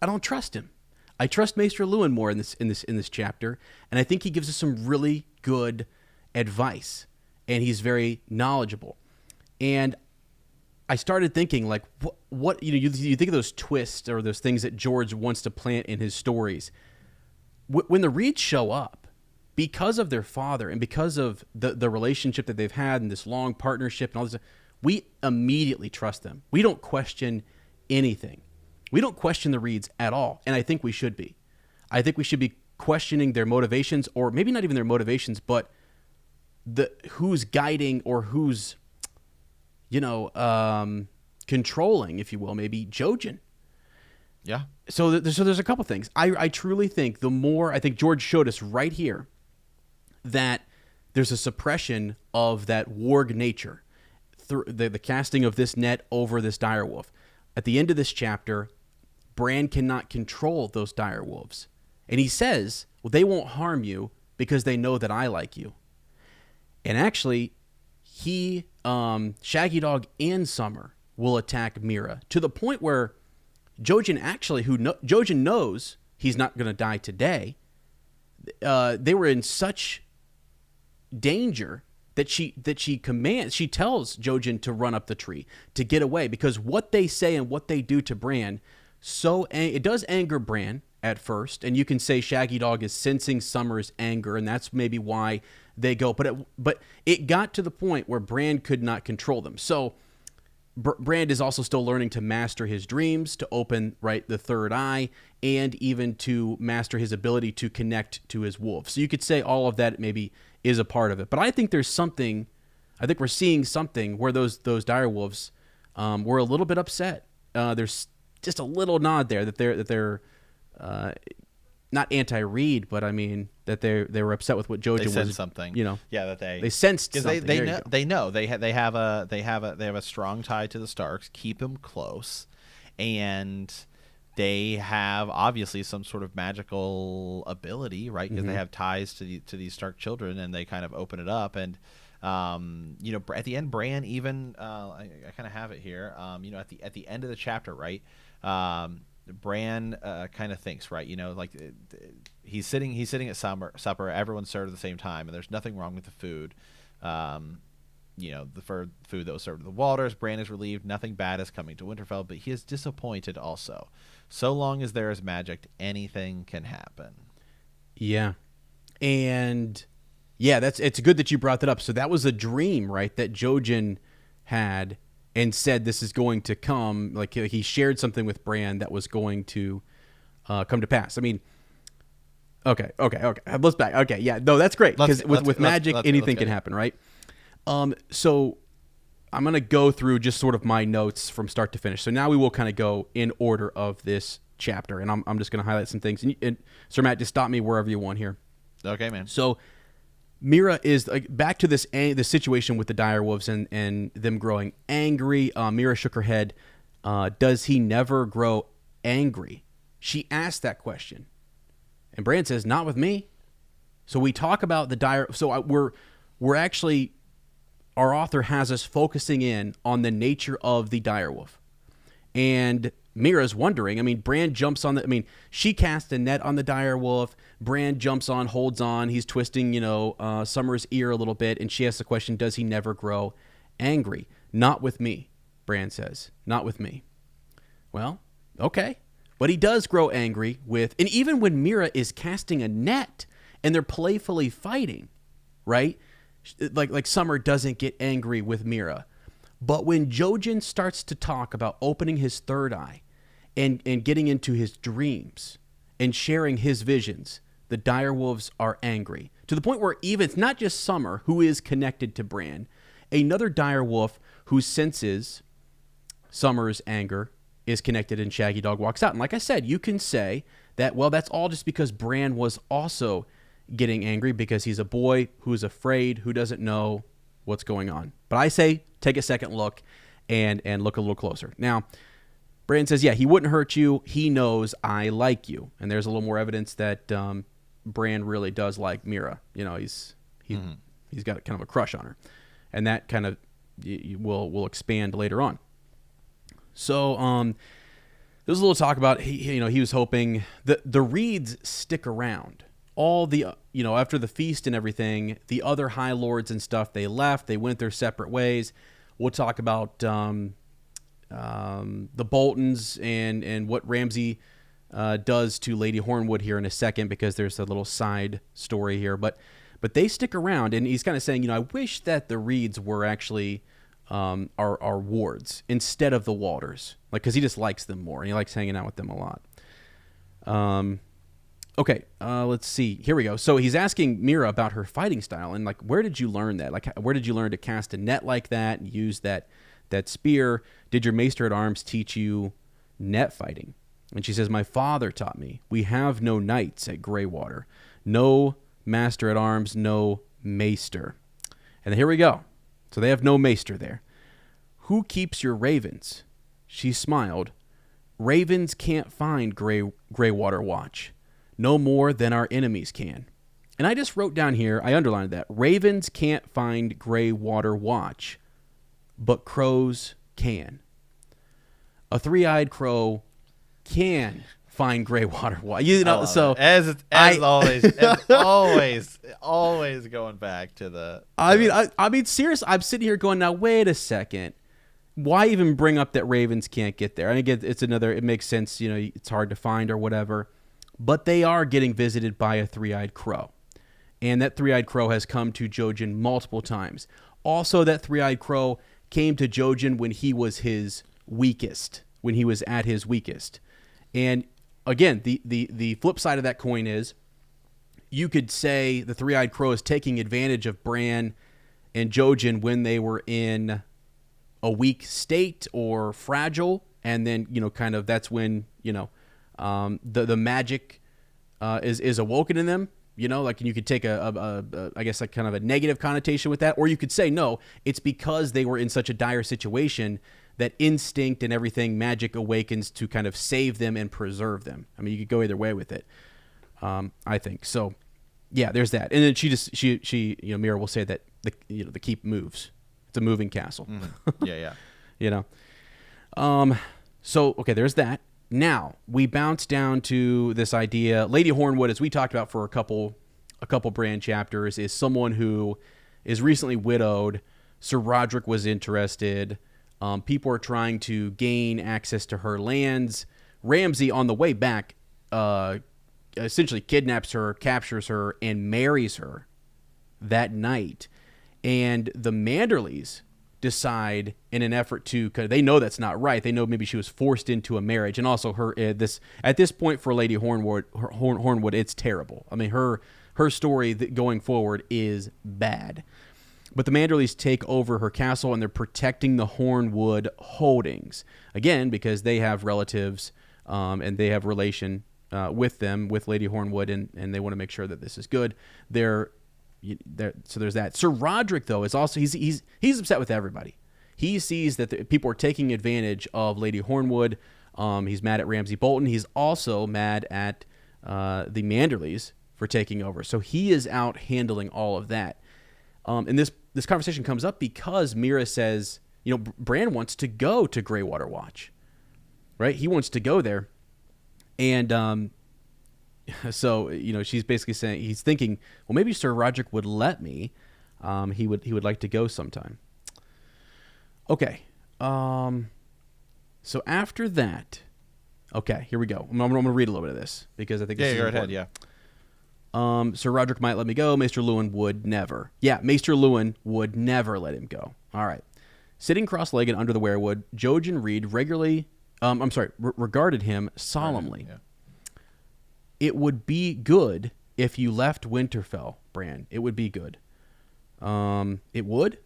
I don't trust him. I trust Maester Luwin more in this chapter, and I think he gives us some really good advice. And he's very knowledgeable. And I started thinking, like, what you think of those twists or those things that George wants to plant in his stories. When the Reeds show up, because of their father and because of the relationship that they've had and this long partnership and all this, we immediately trust them. We don't question anything. We don't question the Reeds at all, and I think we should be. I think we should be questioning their motivations, or maybe not even their motivations, but who's guiding or who's kind controlling, if you will, maybe Jojen. Yeah. So there's a couple things. I truly think I think George showed us right here that there's a suppression of that warg nature through the casting of this net over this direwolf. At the end of this chapter, Bran cannot control those direwolves. And he says, well, they won't harm you because they know that I like you. And actually, Shaggy Dog and Summer will attack Mira to the point where Jojen actually, Jojen knows he's not going to die today. They were in such danger that she tells Jojen to run up the tree, to get away, because what they say and what they do to Bran, it does anger Bran at first, and you can say Shaggy Dog is sensing Summer's anger, and that's maybe why they go. But it got to the point where Bran could not control them. So Bran is also still learning to master his dreams, to open the third eye, and even to master his ability to connect to his wolf. So you could say all of that maybe is a part of it. But I think we're seeing something where those direwolves were a little bit upset. There's just a little nod there that they're not anti-Reed, but I mean that they were upset with what Jojen was. They sensed something, Yeah, that they sensed something. They know they have a strong tie to the Starks. Keep them close, and they have obviously some sort of magical ability, right? Because they have ties to these Stark children, and they kind of open it up. And at the end, Bran even I kind of have it here. At the end of the chapter, right? Bran kind of thinks, right? He's sitting at supper. Everyone's served at the same time, and there's nothing wrong with the food. The food that was served to the Walters. Bran is relieved. Nothing bad is coming to Winterfell, but he is disappointed also. So long as there is magic, anything can happen. Yeah, and it's good that you brought that up. So that was a dream, right? That Jojen had. And said this is going to come, like he shared something with Bran that was going to come to pass. I mean, okay. Let's back. Okay, yeah, no, that's great, because with magic, anything can happen, right? So I'm going to go through just sort of my notes from start to finish. So now we will kind of go in order of this chapter, and I'm just going to highlight some things. And Sir Matt, just stop me wherever you want here. Okay, man. So Mira is back to this situation with the direwolves and them growing angry. Mira shook her head. Does he never grow angry? She asked that question, and Bran says, "Not with me." So we talk about the dire. So we're actually, our author has us focusing in on the nature of the direwolf, and Mira's wondering. I mean, Bran jumps on she casts a net on the direwolf. Bran jumps on, holds on. He's twisting, Summer's ear a little bit, and she asks the question, does he never grow angry? Not with me, Bran says. Not with me. Well, okay. But he does grow angry and even when Mira is casting a net and they're playfully fighting, right? Like Summer doesn't get angry with Mira. But when Jojen starts to talk about opening his third eye and getting into his dreams and sharing his visions, the direwolves are angry. To the point where even it's not just Summer who is connected to Bran. Another direwolf who senses Summer's anger is connected, and Shaggy Dog walks out. And like I said, you can say that, well, that's all just because Bran was also getting angry because he's a boy who's afraid, who doesn't know what's going on. But I say take a second look and look a little closer. Now, Bran says, yeah, he wouldn't hurt you. He knows I like you. And there's a little more evidence that Bran really does like Mira. He's got kind of a crush on her. And that kind of will expand later on. So there was a little talk about he was hoping the Reeds stick around. All the after the feast and everything, the other High Lords and stuff, they left. They went their separate ways. We'll talk about the Boltons and what Ramsay does to Lady Hornwood here in a second, because there's a little side story here. But they stick around, and he's kind of saying, I wish that the Reeds were actually our wards instead of the Walters, because he just likes them more and he likes hanging out with them a lot. Okay, let's see. Here we go. So he's asking Mira about her fighting style and where did you learn that? Where did you learn to cast a net like that and use that that spear? Did your maester at arms teach you net fighting? And she says, my father taught me. We have no knights at Greywater. No master at arms, no maester. And here we go. So they have no maester there. Who keeps your ravens? She smiled. Ravens can't find Greywater Watch, no more than our enemies can. And I just wrote down here, I underlined that. Ravens can't find Greywater Watch, but crows can. A three-eyed crow can find Greywater Watch. You know, so as always going back to the. I mean, seriously, I'm sitting here going, now wait a second. Why even bring up that ravens can't get there? And again, it makes sense. You know, it's hard to find or whatever, but they are getting visited by a three-eyed crow, and that three-eyed crow has come to Jojen multiple times. Also, that three-eyed crow came to Jojen when he was his weakest, when he was at his weakest. And again, the flip side of that coin is, you could say the three-eyed crow is taking advantage of Bran and Jojen when they were in a weak state or fragile, and then, you know, kind of that's when, you know, the magic is awoken in them. You know, like, you could take I guess, like, kind of a negative connotation with that, or you could say, no, it's because they were in such a dire situation that instinct and everything, magic awakens to kind of save them and preserve them. I mean, you could go either way with it. I think so. Yeah, there's that. And then she you know, Mira will say that the keep moves. It's a moving castle. Mm-hmm. Yeah. You know. So okay, there's that. Now we bounce down to this idea. Lady Hornwood, as we talked about for a couple Bran chapters, is someone who is recently widowed. Sir Roderick was interested. People are trying to gain access to her lands. Ramsay, on the way back, essentially kidnaps her, captures her, and marries her that night. And the Manderleys decide, in an effort to, cause they know that's not right. They know maybe she was forced into a marriage, and also her at this point for Lady Hornwood, it's terrible. I mean, her story going forward is bad. But the Manderleys take over her castle, and they're protecting the Hornwood holdings again because they have relatives, and they have relation with them, with Lady Hornwood, and they want to make sure that this is good. So there's that. Sir Roderick, though, is also he's upset with everybody. He sees that people are taking advantage of Lady Hornwood. He's mad at Ramsay Bolton. He's also mad at the Manderleys for taking over. So he is out handling all of that. And this conversation comes up because Mira says, you know, Bran wants to go to Greywater Watch, right? He wants to go there, and so, you know, she's basically saying, he's thinking, well, maybe Sir Roderick would let me. He would like to go sometime. Okay. So after that, okay, here we go. I'm going to read a little bit of this because I think this is important. Yeah. Sir Roderick might let me go. Maester Luwin would never. Yeah, Maester Luwin would never let him go. All right. Sitting cross-legged under the weirwood, Jojen Reed regarded him solemnly. Yeah. It would be good if you left Winterfell, Bran. It would be good. It would?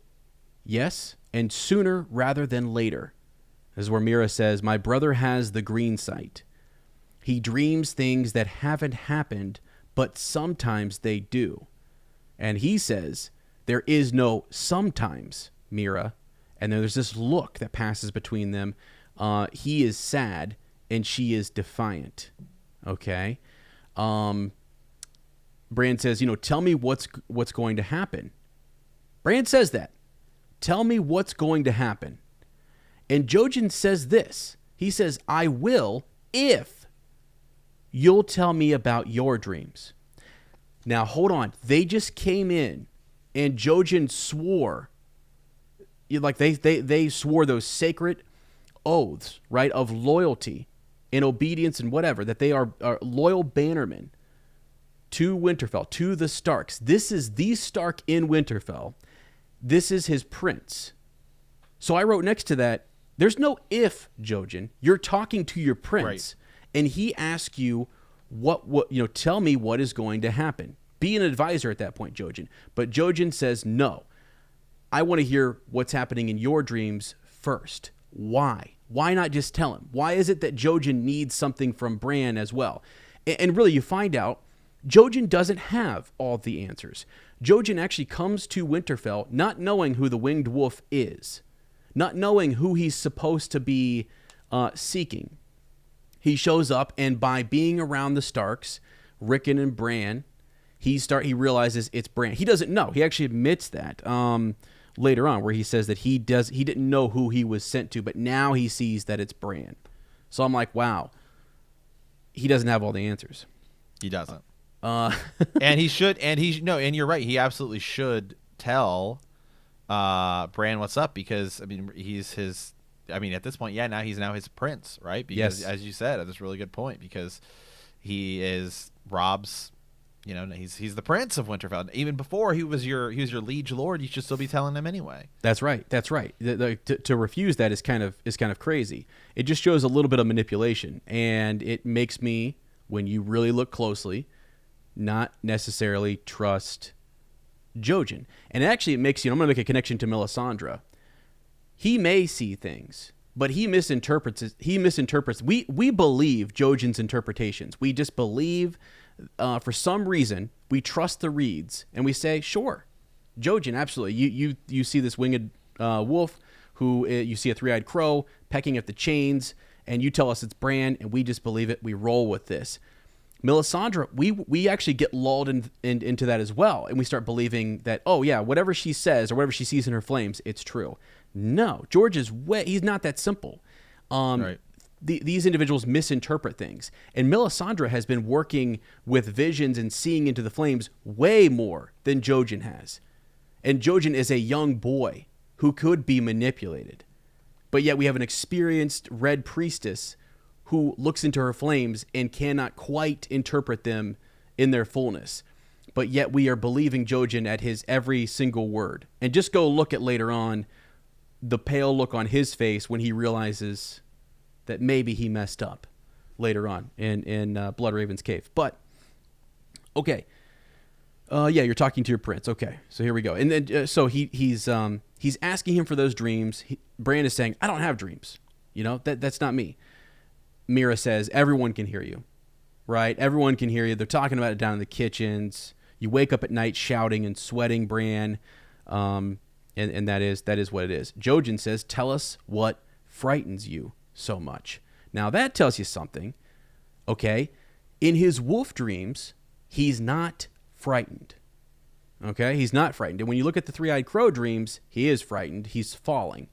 Yes, and sooner rather than later. This is where Mira says, my brother has the green sight. He dreams things that haven't happened, but sometimes they do. And he says, there is no sometimes, Mira. And then there's this look that passes between them. He is sad, and she is defiant. Okay? Bran says, you know, tell me what's going to happen. Bran says that. Tell me what's going to happen. And Jojen says this. He says, I will if you'll tell me about your dreams. Now, hold on. They just came in, and Jojen swore, like they swore those sacred oaths, right, of loyalty and obedience and whatever, that they are loyal bannermen to Winterfell, to the Starks. This is the Stark in Winterfell. This is his prince. So I wrote next to that, there's no if, Jojen. You're talking to your prince, right, and he asks you, what you know, tell me what is going to happen. Be an advisor at that point, Jojen. But Jojen says, no, I want to hear what's happening in your dreams first? Why? Why not just tell him? Why is it that Jojen needs something from Bran as well? And really, you find out Jojen doesn't have all the answers. Jojen actually comes to Winterfell not knowing who the Winged Wolf is, not knowing who he's supposed to be seeking. He shows up, and by being around the Starks, Rickon and Bran, he realizes it's Bran. He doesn't know. He actually admits that later on, where he says that he didn't know who he was sent to, but now he sees that it's Bran. So I'm like, wow, he doesn't have all the answers. He doesn't. And he should, and you're right. He absolutely should tell Bran what's up, because I mean at this point, now he's his prince, right? Because as you said, that's a really good point, because he is Rob's, he's the prince of Winterfell. Even before he was your liege lord, you should still be telling him anyway. That's right. To refuse that is kind of crazy. It just shows a little bit of manipulation, and it makes me, when you really look closely, not necessarily trust Jojen. And actually, it makes, I'm going to make a connection to Melisandre. He may see things, but he misinterprets. We believe Jojen's interpretations. We just believe, for some reason, we trust the reads, and we say, sure, Jojen, absolutely. You see this winged wolf, who you see a three-eyed crow pecking at the chains, and you tell us it's Bran, and we just believe it. We roll with this. Melisandre, we actually get lulled into that as well, and we start believing that, oh yeah, whatever she says or whatever she sees in her flames, it's true. No, George is he's not that simple. Right. These individuals misinterpret things, and Melisandre has been working with visions and seeing into the flames way more than Jojen has. And Jojen is a young boy who could be manipulated, but yet we have an experienced red priestess who looks into her flames and cannot quite interpret them in their fullness. But yet we are believing Jojen at his every single word. And just go look at later on the pale look on his face when he realizes that maybe he messed up later on in Bloodraven's cave. But, okay. You're talking to your prince. Okay, so here we go. And then so he's asking him for those dreams. Bran is saying, I don't have dreams. That's not me. Mira says, everyone can hear you, right? Everyone can hear you. They're talking about it down in the kitchens. You wake up at night shouting and sweating, Bran, and that is what it is. Jojen says, tell us what frightens you so much. Now, that tells you something, okay? In his wolf dreams, he's not frightened, okay? He's not frightened. And when you look at the three-eyed crow dreams, he is frightened. He's falling.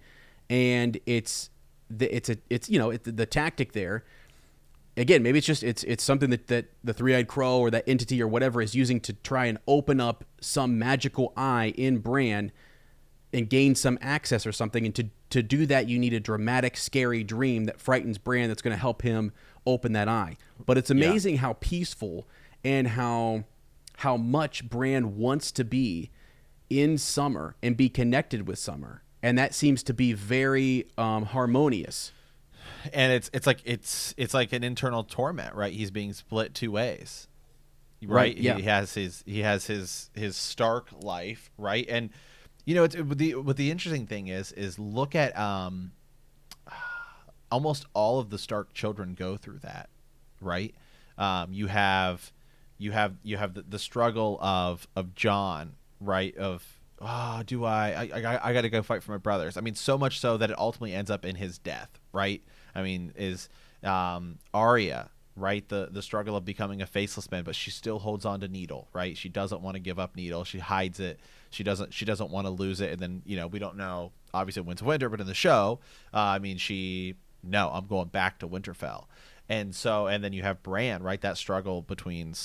And it's the tactic there. Again, maybe it's something that the three-eyed crow or that entity or whatever is using to try and open up some magical eye in Bran and gain some access or something. And to do that, you need a dramatic, scary dream that frightens Bran that's going to help him open that eye. But it's amazing how peaceful and how much Bran wants to be in Summer and be connected with Summer. And that seems to be very harmonious. And it's like an internal torment, right? He's being split two ways, right? Yeah. He has his Stark life, right? And what the interesting thing is look at almost all of the Stark children go through that, right? You have the struggle of Jon, right? Do I got to go fight for my brothers. I mean, so much so that it ultimately ends up in his death, right? I mean, is Arya, right? The struggle of becoming a faceless man, but she still holds on to Needle, right? She doesn't want to give up Needle. She hides it. She doesn't want to lose it. And then, we don't know, obviously Winds of Winter, but in the show, I'm going back to Winterfell. And then you have Bran, right? That struggle between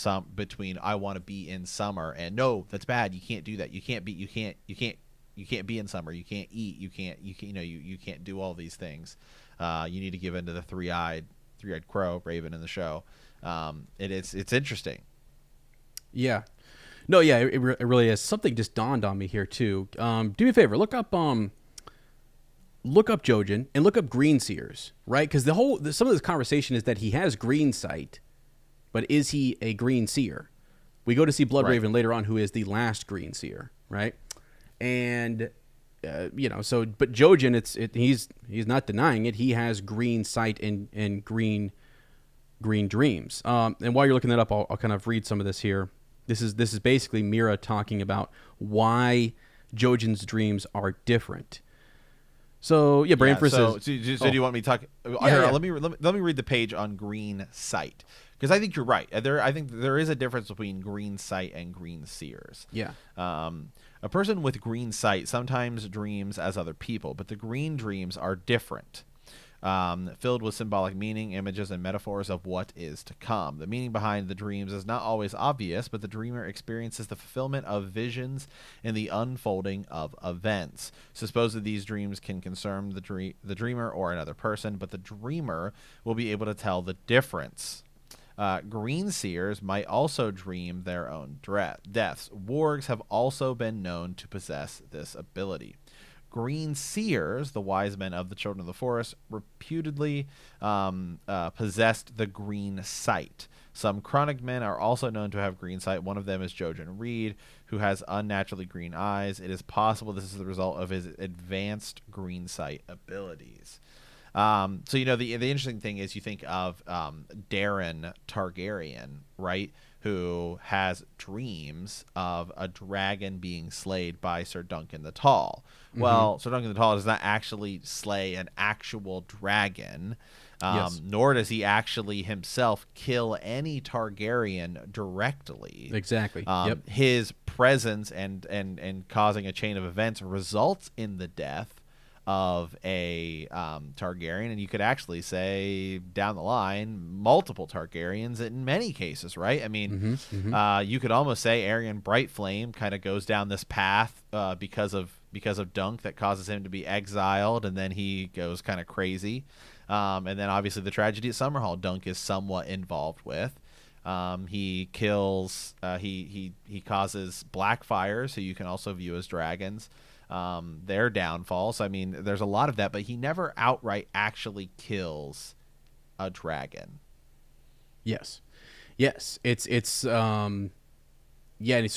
I want to be in Summer and no, that's bad. You can't do that. You can't be in Summer. You can't eat. You can't do all these things. You need to give in to the three-eyed crow, Raven in the show. It's interesting. Yeah. No, yeah, it really is. Something just dawned on me here too. Do me a favor, look up Jojen and look up Green Seers, right? Because some of this conversation is that he has green sight, but is he a Green Seer? We go to see Bloodraven later on, who is the last Green Seer, right? And but Jojen, he's not denying it. He has green sight and green dreams. And while you're looking that up, I'll kind of read some of this here. This is basically Mira talking about why Jojen's dreams are different. So yeah, Bran IV says. Do you want me to talk? Yeah. Let me read the page on green sight, because I think you're right. I think there is a difference between green sight and green seers. Yeah. A person with green sight sometimes dreams as other people, but the green dreams are different. Filled with symbolic meaning, images, and metaphors of what is to come. The meaning behind the dreams is not always obvious, but the dreamer experiences the fulfillment of visions and the unfolding of events. So suppose that these dreams can concern the dreamer or another person, but the dreamer will be able to tell the difference. Green seers might also dream their own deaths. Wargs have also been known to possess this ability. Green seers, the wise men of the children of the forest, reputedly possessed the green sight. Some chronic men are also known to have green sight. One of them is Jojen Reed, who has unnaturally green eyes. It is possible this is the result of his advanced green sight abilities. So the interesting thing is you think of Daeron Targaryen, right? Who has dreams of a dragon being slayed by Sir Duncan the Tall. Mm-hmm. Well, Sir Duncan the Tall does not actually slay an actual dragon, yes. Nor does he actually himself kill any Targaryen directly. Exactly. Yep. His presence and causing a chain of events results in the death of a Targaryen, and you could actually say down the line multiple Targaryens in many cases, right? I mean, you could almost say Aerion Brightflame kind of goes down this path because of Dunk that causes him to be exiled, and then he goes kind of crazy, and then obviously the tragedy at Summerhall, Dunk is somewhat involved with. He kills, he causes Blackfires, who you can also view as dragons. Their downfall. So I mean, there's a lot of that, but he never outright actually kills a dragon. Yes. It's so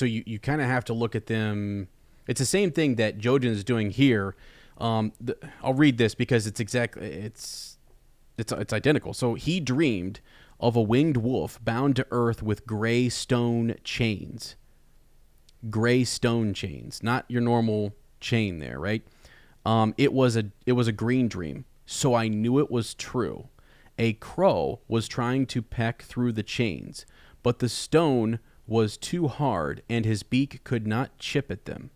you kind of have to look at them. It's the same thing that Jojen is doing here. I'll read this because it's identical. So he dreamed of a winged wolf bound to earth with gray stone chains. Gray stone chains, not your normal chain there, right? It was a green dream, so I knew it was true. A crow was trying to peck through the chains, but the stone was too hard and his beak could not chip at them.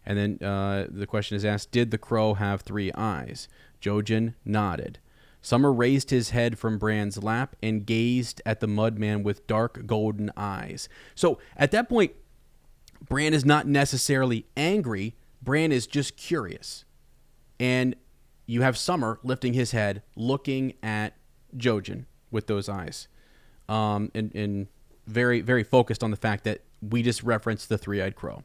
And then the question is asked, did the crow have 3 eyes? Jojen nodded. Summer raised his head from Bran's lap and gazed at the mudman with dark golden eyes. So at that point, Bran is not necessarily angry. Bran is just curious. And you have Summer lifting his head, looking at Jojen with those eyes. And very, very focused on the fact that we just referenced the 3-eyed crow.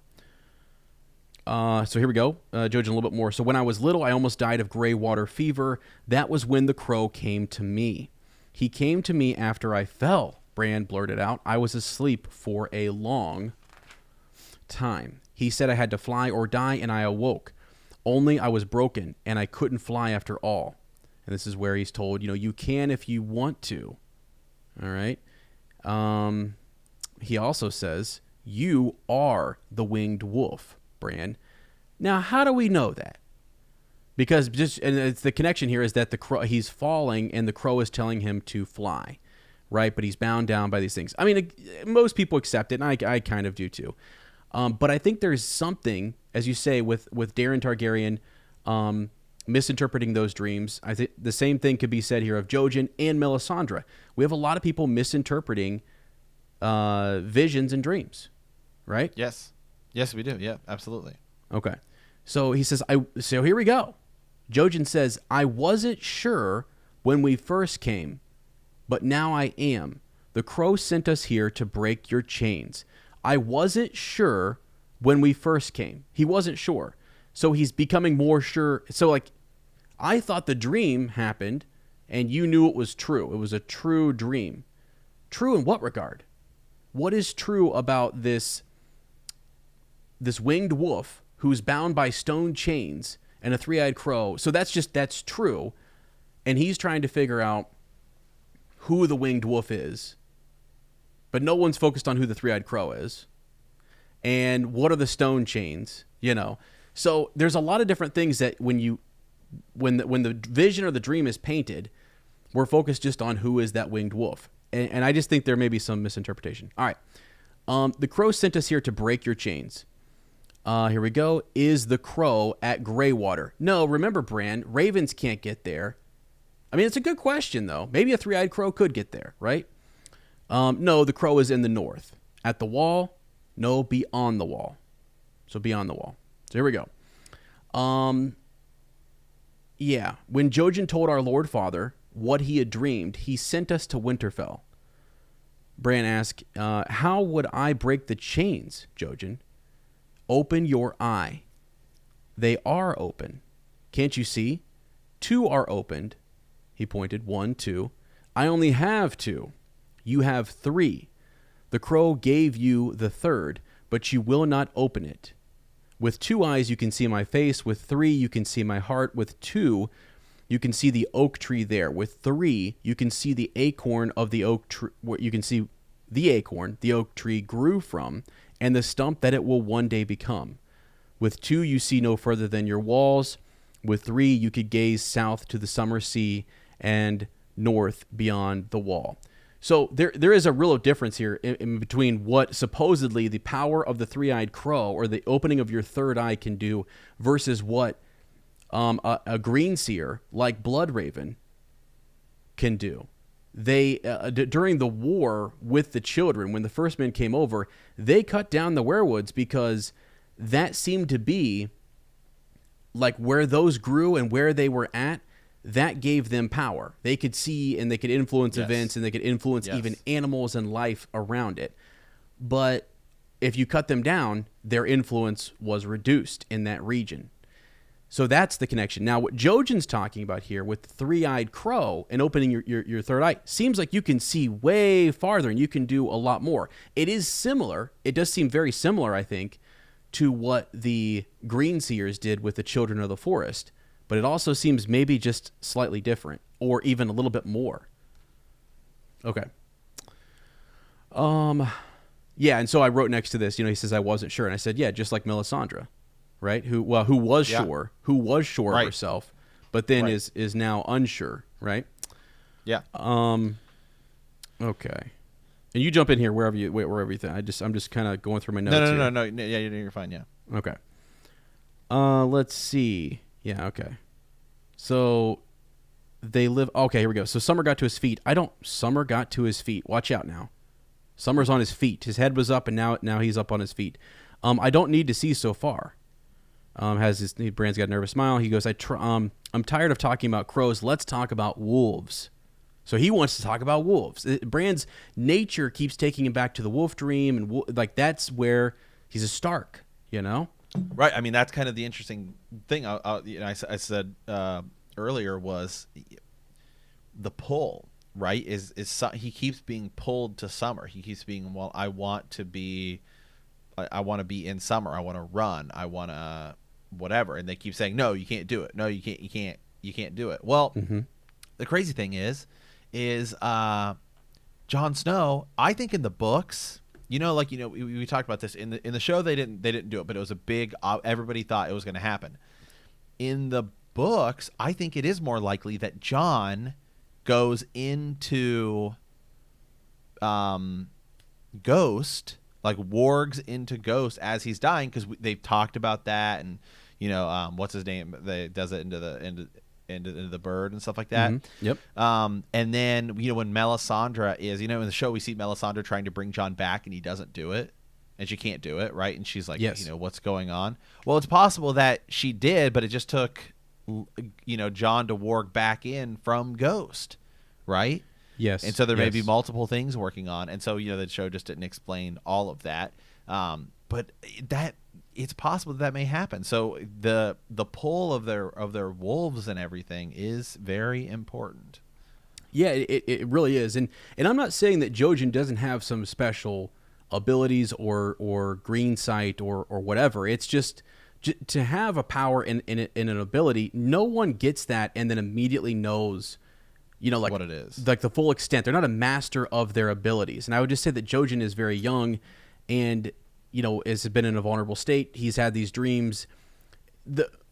So here we go. Jojen a little bit more. So when I was little, I almost died of gray water fever. That was when the crow came to me. He came to me after I fell, Bran blurted out. I was asleep for a long time. He said I had to fly or die, and I awoke. Only I was broken, and I couldn't fly after all. And this is where he's told, you can if you want to. All right. He also says, you are the winged wolf, Bran. Now, how do we know that? Because and it's the connection here is that the crow, he's falling, and the crow is telling him to fly, right? But he's bound down by these things. I mean, most people accept it, and I kind of do too. But I think there's something, as you say, with Daeron Targaryen misinterpreting those dreams. I think the same thing could be said here of Jojen and Melisandre. We have a lot of people misinterpreting visions and dreams, right? Yes, we do. Yeah, absolutely. Okay. So he says, so here we go. Jojen says, I wasn't sure when we first came, but now I am. The crow sent us here to break your chains. I wasn't sure when we first came. He wasn't sure. So he's becoming more sure. So I thought the dream happened and you knew it was true. It was a true dream. True in what regard? What is true about this winged wolf who's bound by stone chains and a three-eyed crow. So that's true. And he's trying to figure out who the winged wolf is. But no one's focused on who the three-eyed crow is. And what are the stone chains, you know? So there's a lot of different things that when the vision or the dream is painted, we're focused just on who is that winged wolf. And I just think there may be some misinterpretation. All right. The crow sent us here to break your chains. Here we go. Is the crow at Greywater? No, remember, Bran, ravens can't get there. I mean, it's a good question, though. Maybe a three-eyed crow could get there, right? No, the crow is in the north. At the wall? No, beyond the wall. So beyond the wall. So here we go. Yeah. When Jojen told our Lord Father what he had dreamed, he sent us to Winterfell. Bran asked, how would I break the chains, Jojen? Open your eye. They are open. Can't you see? 2 are opened. He pointed. 1, 2. I only have 2. You have 3. The crow gave you the 3rd, but you will not open it. With 2 eyes, you can see my face. With 3, you can see my heart. With 2, you can see the oak tree there. With 3, you can see the acorn of the oak tree. You can see the acorn the oak tree grew from, and the stump that it will one day become. With 2, you see no further than your walls. With 3, you could gaze south to the summer sea and north beyond the wall. So there is a real difference here in between what supposedly the power of the three-eyed crow or the opening of your third eye can do versus what a green seer like Bloodraven can do. They during the war with the children, when the first men came over, they cut down the werewoods because that seemed to be like where those grew and where they were at. That gave them power. They could see and they could influence events and they could influence even animals and life around it. But if you cut them down, their influence was reduced in that region. So that's the connection. Now, what Jojen's talking about here with the three-eyed crow and opening your third eye seems like you can see way farther and you can do a lot more. It is similar. It does seem very similar, I think, to what the green seers did with the children of the forest. But it also seems maybe just slightly different or even a little bit more. Okay. Yeah, and so I wrote next to this, he says I wasn't sure. And I said, yeah, just like Melisandre, right? Who was sure of herself, but then is now unsure, right? Yeah. Okay. And you jump in here wherever you think. I'm just kind of going through my notes. No. Yeah, you're fine, yeah. Okay. Let's see. Yeah, okay. So they live... Okay, here we go. So Summer got to his feet. Summer got to his feet. Watch out now. Summer's on his feet. His head was up, and now he's up on his feet. I don't need to see so far. Bran's got a nervous smile. He goes, I'm tired of talking about crows. Let's talk about wolves. So he wants to talk about wolves. Bran's nature keeps taking him back to the wolf dream, and that's where he's a Stark, Right. I mean, that's kind of the interesting thing. I said earlier was the pull. Right. Is he keeps being pulled to Summer. He keeps being, well, I want to be in Summer. I want to run. I want to whatever. And they keep saying, no, you can't do it. No, you can't do it. Well, the crazy thing is Jon Snow. I think in the books. We talked about this in the show. They didn't do it, but it was a big. Everybody thought it was going to happen. In the books, I think it is more likely that Jon goes into Ghost, like wargs into Ghost as he's dying, because they've talked about that, and what's his name? They does it into the bird and stuff like that. Mm-hmm. Yep. And then when Melisandre is, in the show we see Melisandre trying to bring Jon back and he doesn't do it, and she can't do it, right? And she's like, what's going on? Well, it's possible that she did, but it just took Jon to warg back in from Ghost, right? Yes. And so there may be multiple things working on, and so the show just didn't explain all of that. But that. It's possible that may happen. So the pull of their wolves and everything is very important. Yeah, it really is. And I'm not saying that Jojen doesn't have some special abilities or green sight or whatever. It's just to have a power in an ability, no one gets that and then immediately knows, like what it is, like the full extent. They're not a master of their abilities. And I would just say that Jojen is very young, and has been in a vulnerable state. He's had these dreams.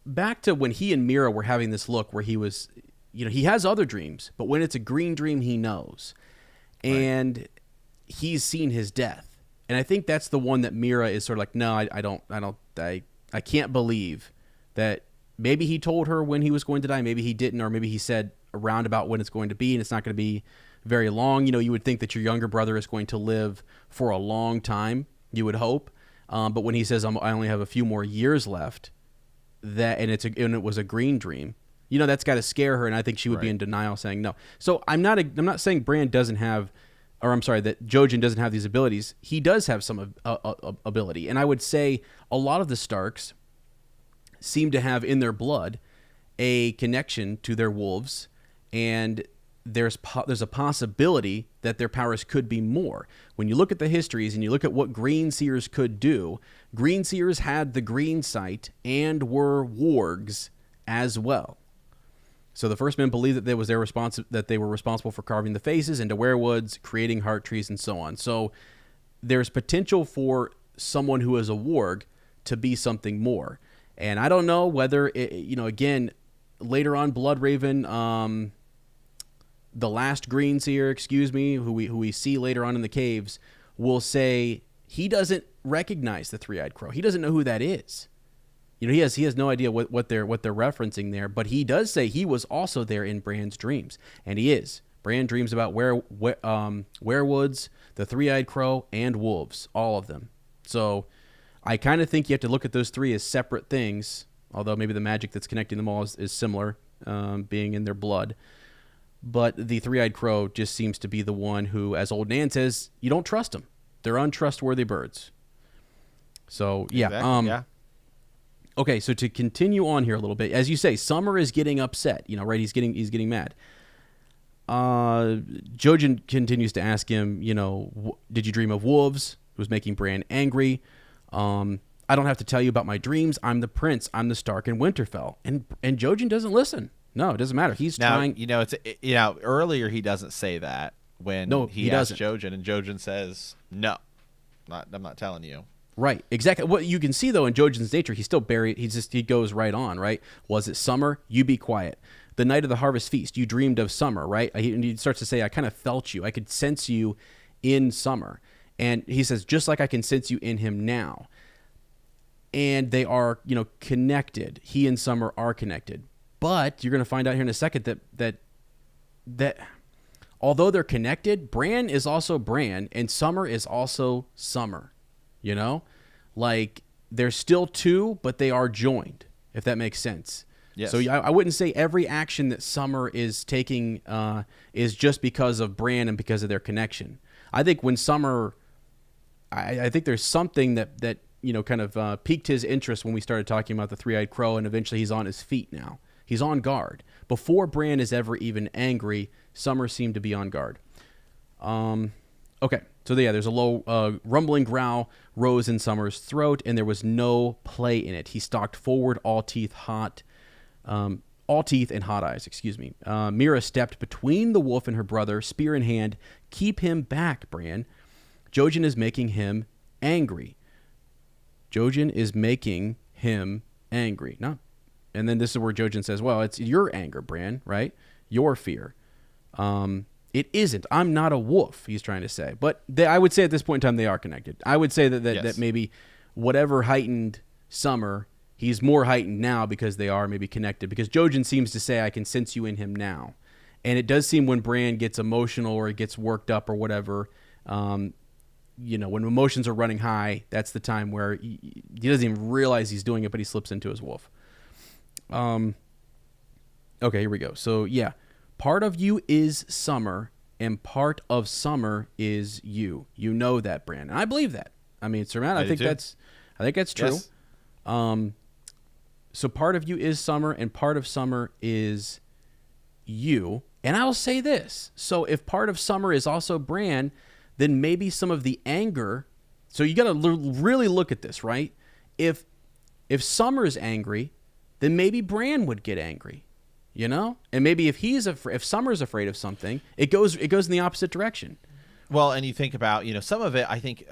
Back to when he and Mira were having this look where he was, he has other dreams, but when it's a green dream, he knows, and he's seen his death. And I think that's the one that Mira is sort of like, no, I can't believe that maybe he told her when he was going to die, maybe he didn't, or maybe he said around about when it's going to be, and it's not going to be very long. You would think that your younger brother is going to live for a long time, you would hope. But when he says, I only have a few more years left, and it was a green dream, that's got to scare her, and I think she would be in denial, saying no. So I'm not saying Bran doesn't have, or I'm sorry, that Jojen doesn't have these abilities. He does have some ability, and I would say a lot of the Starks seem to have in their blood a connection to their wolves, and there's a possibility that their powers could be more. When you look at the histories and you look at what Green Seers could do, Green Seers had the green sight and were wargs as well. So the first men believed that they were responsible for carving the faces into werewoods, creating heart trees, and so on. So there's potential for someone who is a warg to be something more. And I don't know whether again, later on, Bloodraven, the last Green Seer, who we see later on in the caves, will say he doesn't recognize the three-eyed crow. He doesn't know who that is. He has no idea what they're referencing there, but he does say he was also there in Bran's dreams, and he is. Bran dreams about werewoods, the three-eyed crow, and wolves, all of them. So I kind of think you have to look at those three as separate things, although maybe the magic that's connecting them all is similar, being in their blood. But the three-eyed crow just seems to be the one who, as Old Nan says, you don't trust them. They're untrustworthy birds. So yeah, exactly, Okay, so to continue on here a little bit, as you say, Summer is getting upset. Right? He's getting mad. Jojen continues to ask him, did you dream of wolves? It was making Bran angry. I don't have to tell you about my dreams. I'm the prince. I'm the Stark in Winterfell. And Jojen doesn't listen. No, it doesn't matter. He's trying. Earlier he doesn't say that when he asks Jojen, and Jojen says, no, I'm not telling you. Right, exactly. What you can see, though, in Jojen's nature, he's still buried. He goes right on, right? Was it summer? You be quiet. The night of the harvest feast, you dreamed of summer, right? And he starts to say, I kind of felt you. I could sense you in summer. And he says, just like I can sense you in him now. And they are, connected. He and Summer are connected. But you're going to find out here in a second that although they're connected, Bran is also Bran, and Summer is also Summer. Like they're still two, but they are joined, if that makes sense. Yes. So I wouldn't say every action that Summer is taking is just because of Bran and because of their connection. I think when Summer, I think there's something that kind of piqued his interest when we started talking about the three-eyed crow, and eventually he's on his feet now. He's on guard. Before Bran is ever even angry, Summer seemed to be on guard. Okay, so there's a low rumbling growl rose in Summer's throat, and there was no play in it. He stalked forward, all teeth and hot eyes. Mira stepped between the wolf and her brother, spear in hand. Keep him back, Bran. Jojen is making him angry. No. And then this is where Jojen says, well, it's your anger, Bran, right? Your fear. It isn't. I'm not a wolf, he's trying to say. But I would say at this point in time, they are connected. I would say that maybe whatever heightened Summer, he's more heightened now because they are maybe connected. Because Jojen seems to say, I can sense you in him now. And it does seem when Bran gets emotional or he gets worked up or whatever, when emotions are running high, that's the time where he doesn't even realize he's doing it, but he slips into his wolf. Okay, here we go. So, yeah. Part of you is Summer, and part of Summer is you. You know that, Bran. And I believe that. I mean, Sir Matt, I think that's true. Yes. So part of you is Summer, and part of Summer is you. And I'll say this. So if part of Summer is also Bran, then maybe some of the anger. So you got to really look at this, right? If If Summer's angry, then maybe Bran would get angry, And maybe if Summer's afraid of something, it goes in the opposite direction. Well, and you think about, some of it, I think,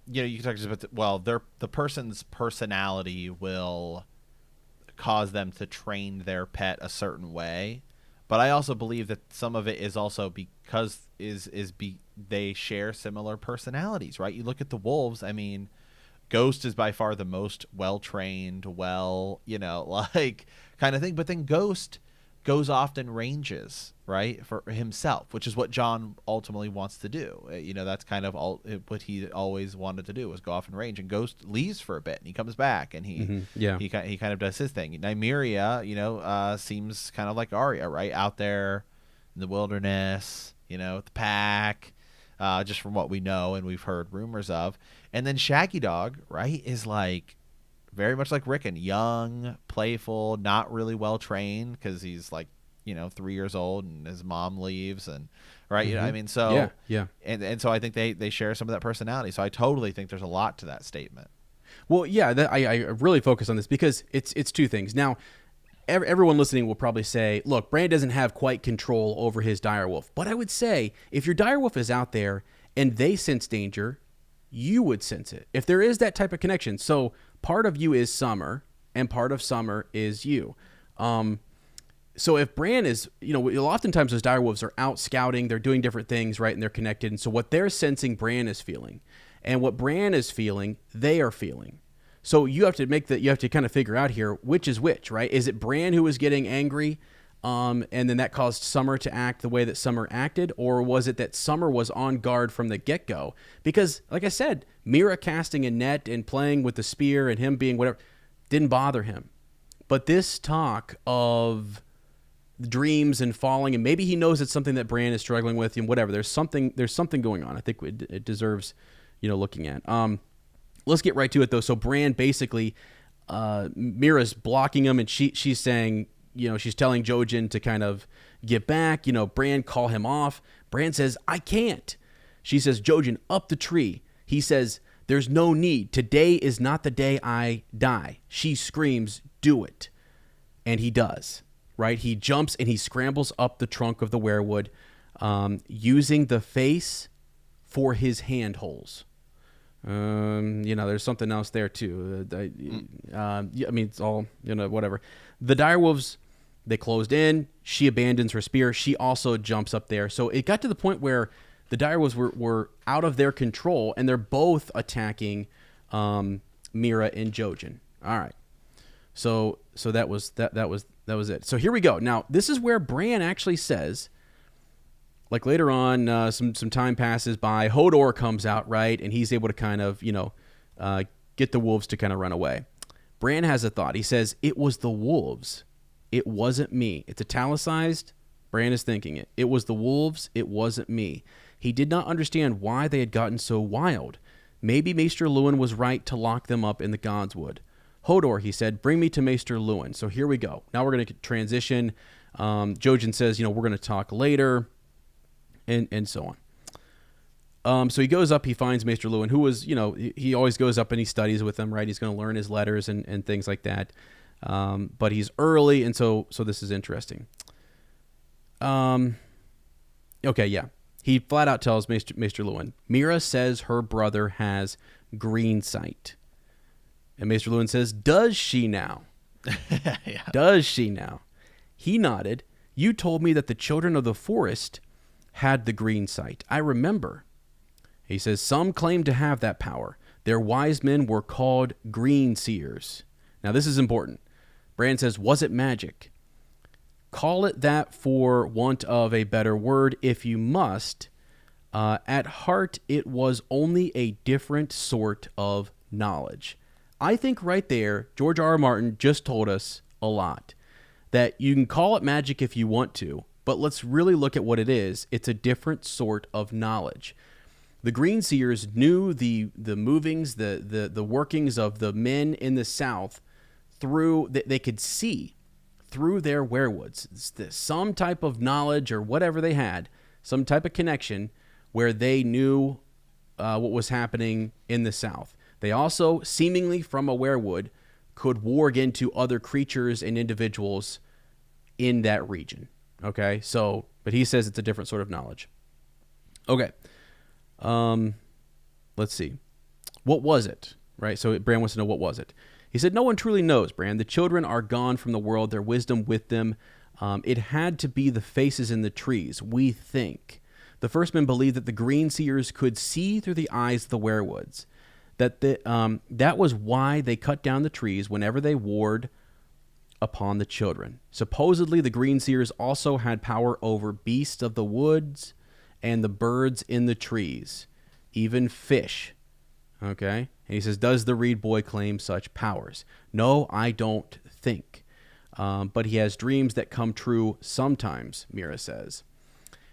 you can talk about, the person's personality will cause them to train their pet a certain way. But I also believe that some of it is also because they share similar personalities, right? You look at the wolves. I mean, Ghost is by far the most well-trained, kind of thing. But then Ghost goes off in ranges, right, for himself, which is what Jon ultimately wants to do. That's kind of what he always wanted to do, was go off in range. And Ghost leaves for a bit, and he comes back, and he kind of does his thing. Nymeria, seems kind of like Arya, right, out there in the wilderness, with the pack, just from what we know and we've heard rumors of. And then Shaggy Dog, right, is like very much like Rickon, young, playful, not really well trained, because he's like 3 years old and his mom leaves, and right, so yeah. And so I think they share some of that personality. So I totally think there's a lot to that statement. Well, yeah, I really focus on this because it's two things. Now, everyone listening will probably say, look, Bran doesn't have quite control over his direwolf. But I would say, if your direwolf is out there and they sense danger, you would sense it. If there is that type of connection. So part of you is Summer, and part of Summer is you. So if Bran is, oftentimes those direwolves are out scouting, they're doing different things, right, and they're connected. And so what they're sensing, Bran is feeling. And what Bran is feeling, they are feeling. So you have to kind of figure out here which is which, right? Is it Bran who was getting angry, and then that caused Summer to act the way that Summer acted, or was it that Summer was on guard from the get-go? Because, like I said, Mira casting a net and playing with the spear and him being whatever didn't bother him. But this talk of dreams and falling, and maybe he knows it's something that Bran is struggling with, and whatever. There's something going on. I think it deserves, looking at. Let's get right to it, though. So Bran basically, Mira's blocking him, and she's saying, she's telling Jojen to kind of get back. Bran, call him off. Bran says, I can't. She says, Jojen, up the tree. He says, there's no need. Today is not the day I die. She screams, do it. And he does, right? He jumps and he scrambles up the trunk of the weirwood, using the face for his handholds. There's something else there too. It's all, whatever. The direwolves, they closed in. She abandons her spear. She also jumps up there. So it got to the point where the direwolves were out of their control, and they're both attacking Mira and Jojen. All right. So that was it. So here we go. Now this is where Bran actually says, like later on, some time passes by. Hodor comes out, right, and he's able to kind of get the wolves to kind of run away. Bran has a thought. He says, "It was the wolves. It wasn't me." It's italicized. Bran is thinking it. It was the wolves. It wasn't me. He did not understand why they had gotten so wild. Maybe Maester Luwin was right to lock them up in the Godswood. Hodor, he said, bring me to Maester Luwin. So here we go. Now we're going to transition. Jojen says, we're going to talk later, and so on. So he goes up, he finds Maester Luwin, who was, he always goes up and he studies with him, right? He's going to learn his letters and things like that. But he's early, and so this is interesting. Okay, yeah. He flat out tells Maester Luwin, Mira says her brother has green sight. And Maester Luwin says, does she now? Yeah. Does she now? He nodded. You told me that the children of the forest had the green sight. I remember. He says, some claim to have that power. Their wise men were called green seers. Now, this is important. Bran says, was it magic? Call it that for want of a better word, if you must. At heart, it was only a different sort of knowledge. I think right there, George R. R. Martin just told us a lot. That you can call it magic if you want to, but let's really look at what it is. It's a different sort of knowledge. The Green Seers knew the movings, the workings of the men in the South through, they could see through their weirwoods. Some type of knowledge or whatever they had, some type of connection where they knew what was happening in the South. They also, seemingly from a weirwood, could warg into other creatures and individuals in that region. Okay, so, but he says it's a different sort of knowledge. Okay, let's see. What was it? Right, so Bran wants to know, what was it? He said, no one truly knows, Bran. The children are gone from the world, their wisdom with them. It had to be the faces in the trees, we think. The first men believed that the green seers could see through the eyes of the werewoods. That was why they cut down the trees whenever they warred upon the children. Supposedly, the green seers also had power over beasts of the woods and the birds in the trees, even fish. Okay? And he says, does the Reed boy claim such powers? No, I don't think. But he has dreams that come true sometimes, Mira says.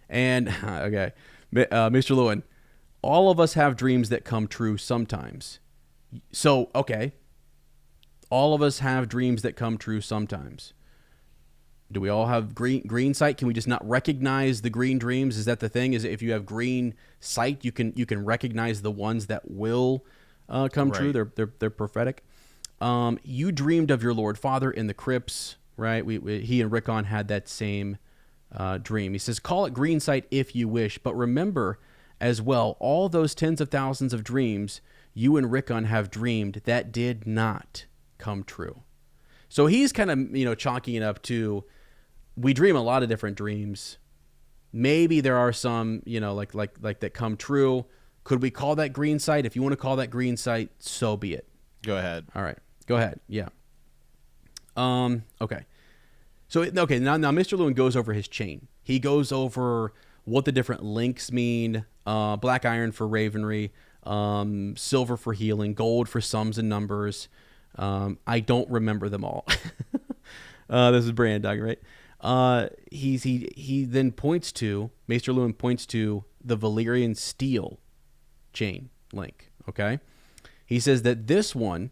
And, okay, Mr. Luwin, all of us have dreams that come true sometimes. So, okay, all of us have dreams that come true sometimes. Do we all have green sight? Can we just not recognize the green dreams? Is that the thing? Is if you have green sight, you can recognize the ones that will come true? They're prophetic. You dreamed of your Lord Father in the crypts, right? He and Rickon had that same dream. He says, call it green sight if you wish, but remember as well, all those tens of thousands of dreams you and Rickon have dreamed that did not come true. So he's kind of, chalking it up to, we dream a lot of different dreams. Maybe there are some, like that come true. Could we call that green sight? If you want to call that green sight, so be it. Go ahead. All right. Go ahead. Yeah. Okay. So, okay, now Mr. Luwin goes over his chain. He goes over what the different links mean. Black iron for ravenry, silver for healing, gold for sums and numbers. I don't remember them all. This is Bran talking, right? He then points to, Maester Luwin points to the Valyrian steel chain link, okay? He says that this one,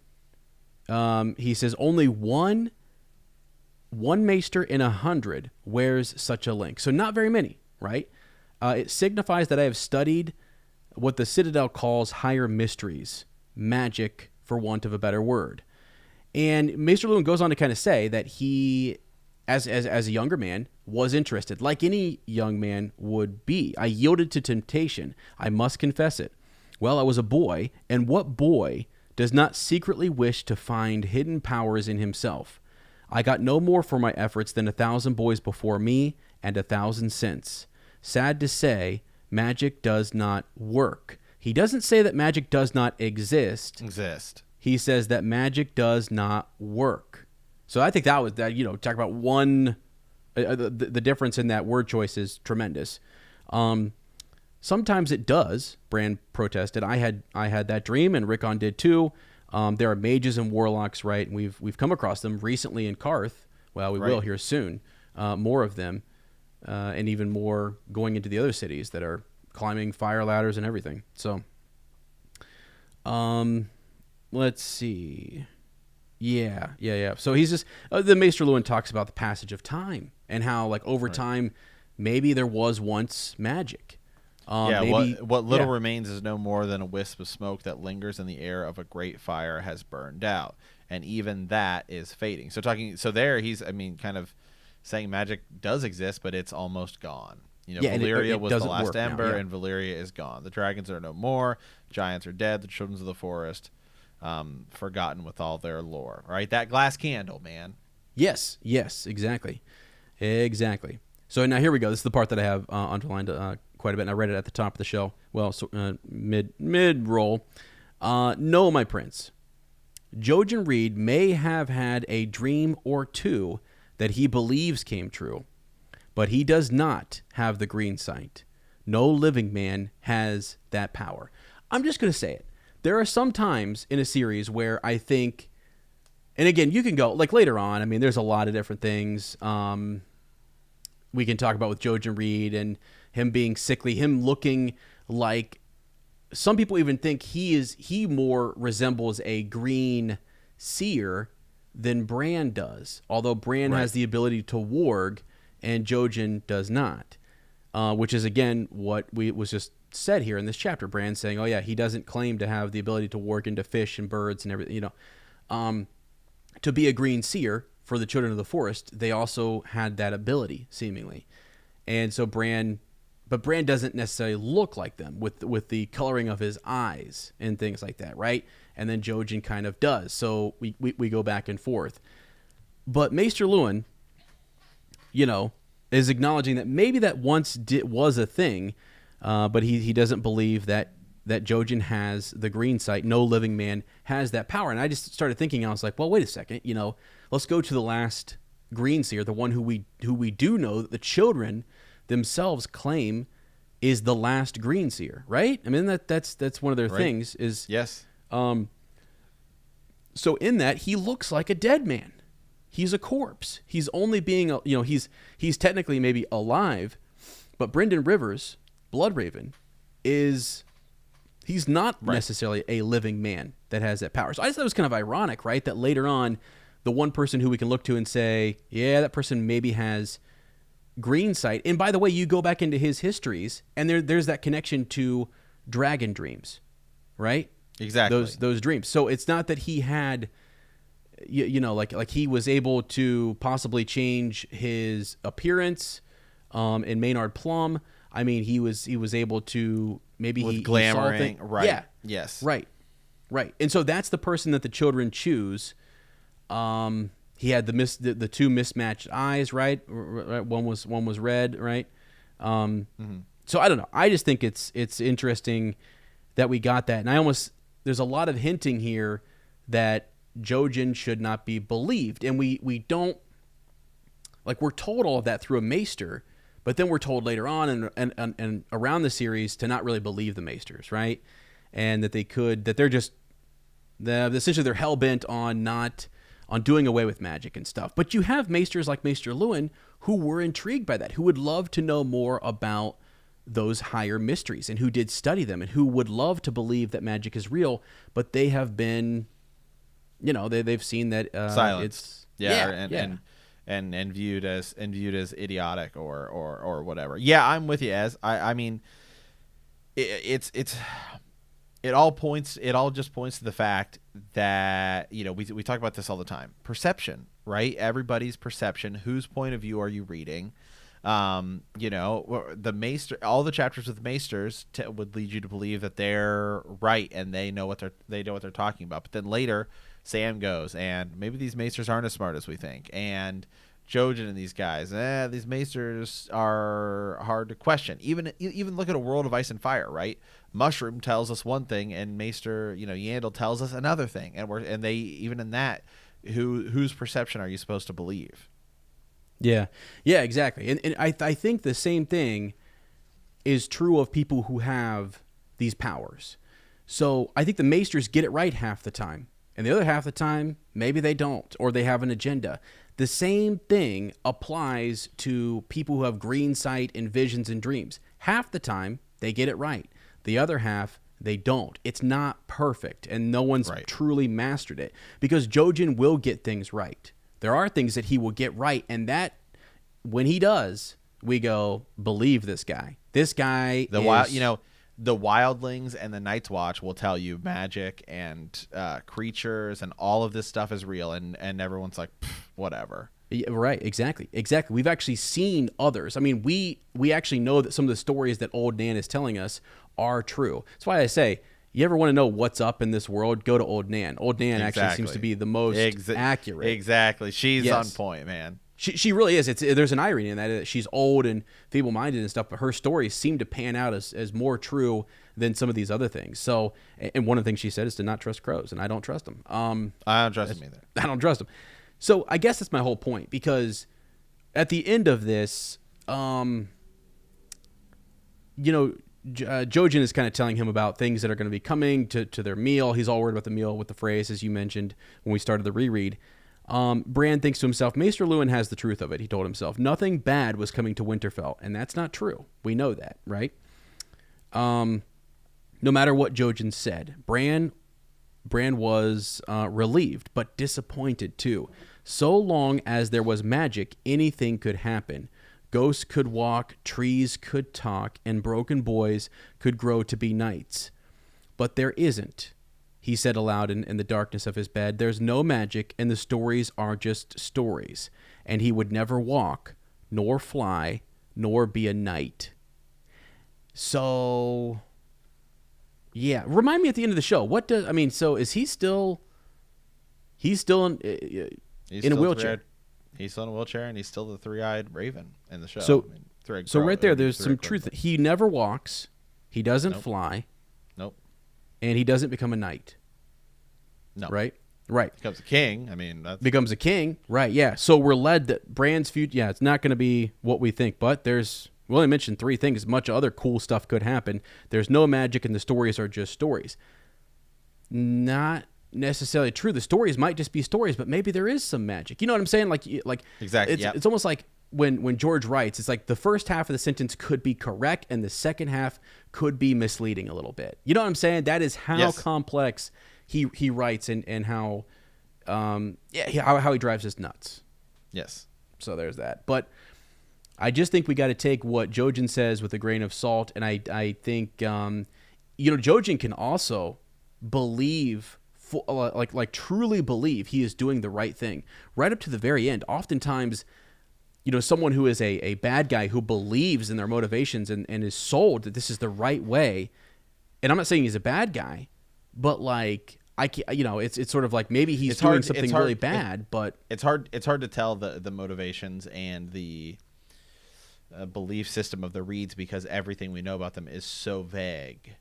he says only one Maester in 100 wears such a link. So not very many, right? It signifies that I have studied what the Citadel calls higher mysteries, magic, for want of a better word. And Maester Luwin goes on to kind of say that he, as a younger man, was interested, like any young man would be. I yielded to temptation. I must confess it. Well, I was a boy, and what boy does not secretly wish to find hidden powers in himself? I got no more for my efforts than 1,000 boys before me and 1,000 since. Sad to say, magic does not work. He doesn't say that magic does not exist. He says that magic does not work. So I think that was that. Talk about one. The difference in that word choice is tremendous. Sometimes it does. Bran protested. I had that dream, and Rickon did too. There are mages and warlocks, right? And we've come across them recently in Karth. Well, we will here soon. More of them. And even more going into the other cities that are climbing fire ladders and everything. So, let's see. Yeah. So he's just, the Maester Luwin talks about the passage of time and how, like, over time, maybe there was once magic. What little remains is no more than a wisp of smoke that lingers in the air of a great fire has burned out. And even that is fading. So there he's, kind of saying magic does exist, but it's almost gone. Valyria was the last ember, and Valyria is gone. The dragons are no more. Giants are dead. The children of the forest, forgotten with all their lore. Right? That glass candle, man. Yes, exactly. So now here we go. This is the part that I have underlined quite a bit, and I read it at the top of the show. Well, so, mid-roll. No, my prince. Jojen Reed may have had a dream or two that he believes came true, but he does not have the green sight. No living man has that power. I'm just going to say it. There are some times in a series where I think, and again, you can go, like later on, there's a lot of different things we can talk about with Jojen Reed and him being sickly, him looking like, some people even think he more resembles a green seer than Bran does, although Bran has the ability to warg and Jojen does not, which is, again, what was just said here in this chapter. Bran saying, he doesn't claim to have the ability to warg into fish and birds and everything, to be a green seer for the children of the forest, they also had that ability, seemingly. And so Bran doesn't necessarily look like them with the coloring of his eyes and things like that, right? And then Jojen kind of does. So we go back and forth. But Maester Luwin, is acknowledging that maybe that once was a thing, but he doesn't believe that Jojen has the green sight. No living man has that power. And I just started thinking, I was like, well, wait a second, let's go to the last green seer, the one who we do know that the children themselves claim is the last green seer, right? I mean, that's one of their things is yes. So in that, he looks like a dead man. He's a corpse. He's only being, he's technically maybe alive, but Brynden Rivers, Bloodraven, he's not necessarily a living man that has that power. So I just thought it was kind of ironic, right? That later on, the one person who we can look to and say, yeah, that person maybe has green sight. And by the way, you go back into his histories, and there's that connection to dragon dreams, right? Exactly. Those dreams. So it's not that he had, like he was able to possibly change his appearance in Maynard Plum. I mean, he was able to maybe with he glamoring, right? Yeah. Yes. Right. And so that's the person that the children choose. He had the two mismatched eyes, right? One was red, right? So I don't know. I just think it's interesting that we got that, and there's a lot of hinting here that Jojen should not be believed, and we don't, like, we're told all of that through a maester, but then we're told later on and around the series to not really believe the maesters, right? And that they're just essentially they're hell bent on doing away with magic and stuff. But you have maesters like Maester Luwin who were intrigued by that, who would love to know more about those higher mysteries and who did study them and who would love to believe that magic is real, but they have been, they've seen that silenced. It's and viewed as idiotic or whatever. Yeah, I'm with you. I mean, it all just points to the fact that we talk about this all the time. Perception, right? Everybody's perception. Whose point of view are you reading? The maester, all the chapters with maesters would lead you to believe that they're right and they know what they're talking about. But then later, Sam goes, and maybe these maesters aren't as smart as we think. And Jojen and these guys, these maesters are hard to question. Even look at A World of Ice and Fire, right? Mushroom tells us one thing, and Maester, Yandel tells us another thing, and they even in that, whose perception are you supposed to believe? Yeah, exactly. And I think the same thing is true of people who have these powers. So I think the maesters get it right half the time, and the other half the time, maybe they don't, or they have an agenda. The same thing applies to people who have green sight and visions and dreams. Half the time, they get it right. The other half, they don't. It's not perfect, and no one's truly mastered it, because Jojen will get things right. There are things that he will get right, and that, when he does, we go, believe this guy. This guy the wildlings and the Night's Watch will tell you magic and creatures and all of this stuff is real, and everyone's like, whatever. Yeah, right, exactly. We've actually seen others. I mean, we actually know that some of the stories that Old Nan is telling us are true. That's why I say, you ever want to know what's up in this world, go to Old Nan. Old Nan actually seems to be the most accurate. Exactly. She's on point, man. She really is. There's an irony in that she's old and feeble-minded and stuff, but her stories seem to pan out as more true than some of these other things. So, and one of the things she said is to not trust crows, and I don't trust them. I don't trust them either. I don't trust them. So I guess that's my whole point, because at the end of this, Jojen is kind of telling him about things that are going to be coming to their meal. He's all worried about the meal with the phrase, as you mentioned when we started the reread. Bran thinks to himself, Maester Luwin has the truth of it. He told himself nothing bad was coming to Winterfell, and that's not true. We know that, right? No matter what Jojen said, Bran was relieved, but disappointed too. So long as there was magic, anything could happen. Ghosts could walk, trees could talk, and broken boys could grow to be knights. But there isn't. he said aloud in the darkness of his bed, "There's no magic, and the stories are just stories. And he would never walk, nor fly, nor be a knight." So, yeah. Remind me at the end of the show. So is he still... He's still in a wheelchair. He's still in a wheelchair, and he's still the three-eyed raven in the show. So, three-eyed so crow, right there, there's some truth. He never walks. He doesn't fly. Nope. And he doesn't become a knight. No. Right? Becomes a king. Becomes a king. Right, yeah. So we're led that Bran's future, it's not going to be what we think, but we only mentioned 3 things. Much other cool stuff could happen. There's no magic, and the stories are just stories. Not necessarily true. The stories might just be stories, but maybe there is some magic. You know what I'm saying? Like exactly. It's almost like when George writes, it's like the first half of the sentence could be correct, and the second half could be misleading a little bit. You know what I'm saying? That is how complex he writes, and how how he drives us nuts. Yes. So there's that. But I just think we got to take what Jojen says with a grain of salt, and I think Jojen can also believe, truly believe he is doing the right thing right up to the very end. Oftentimes, someone who is a bad guy who believes in their motivations and is sold that this is the right way. And I'm not saying he's a bad guy, but it's sort of like maybe he's doing something really bad, but it's hard to tell the motivations and the belief system of the Reeds, because everything we know about them is so vague.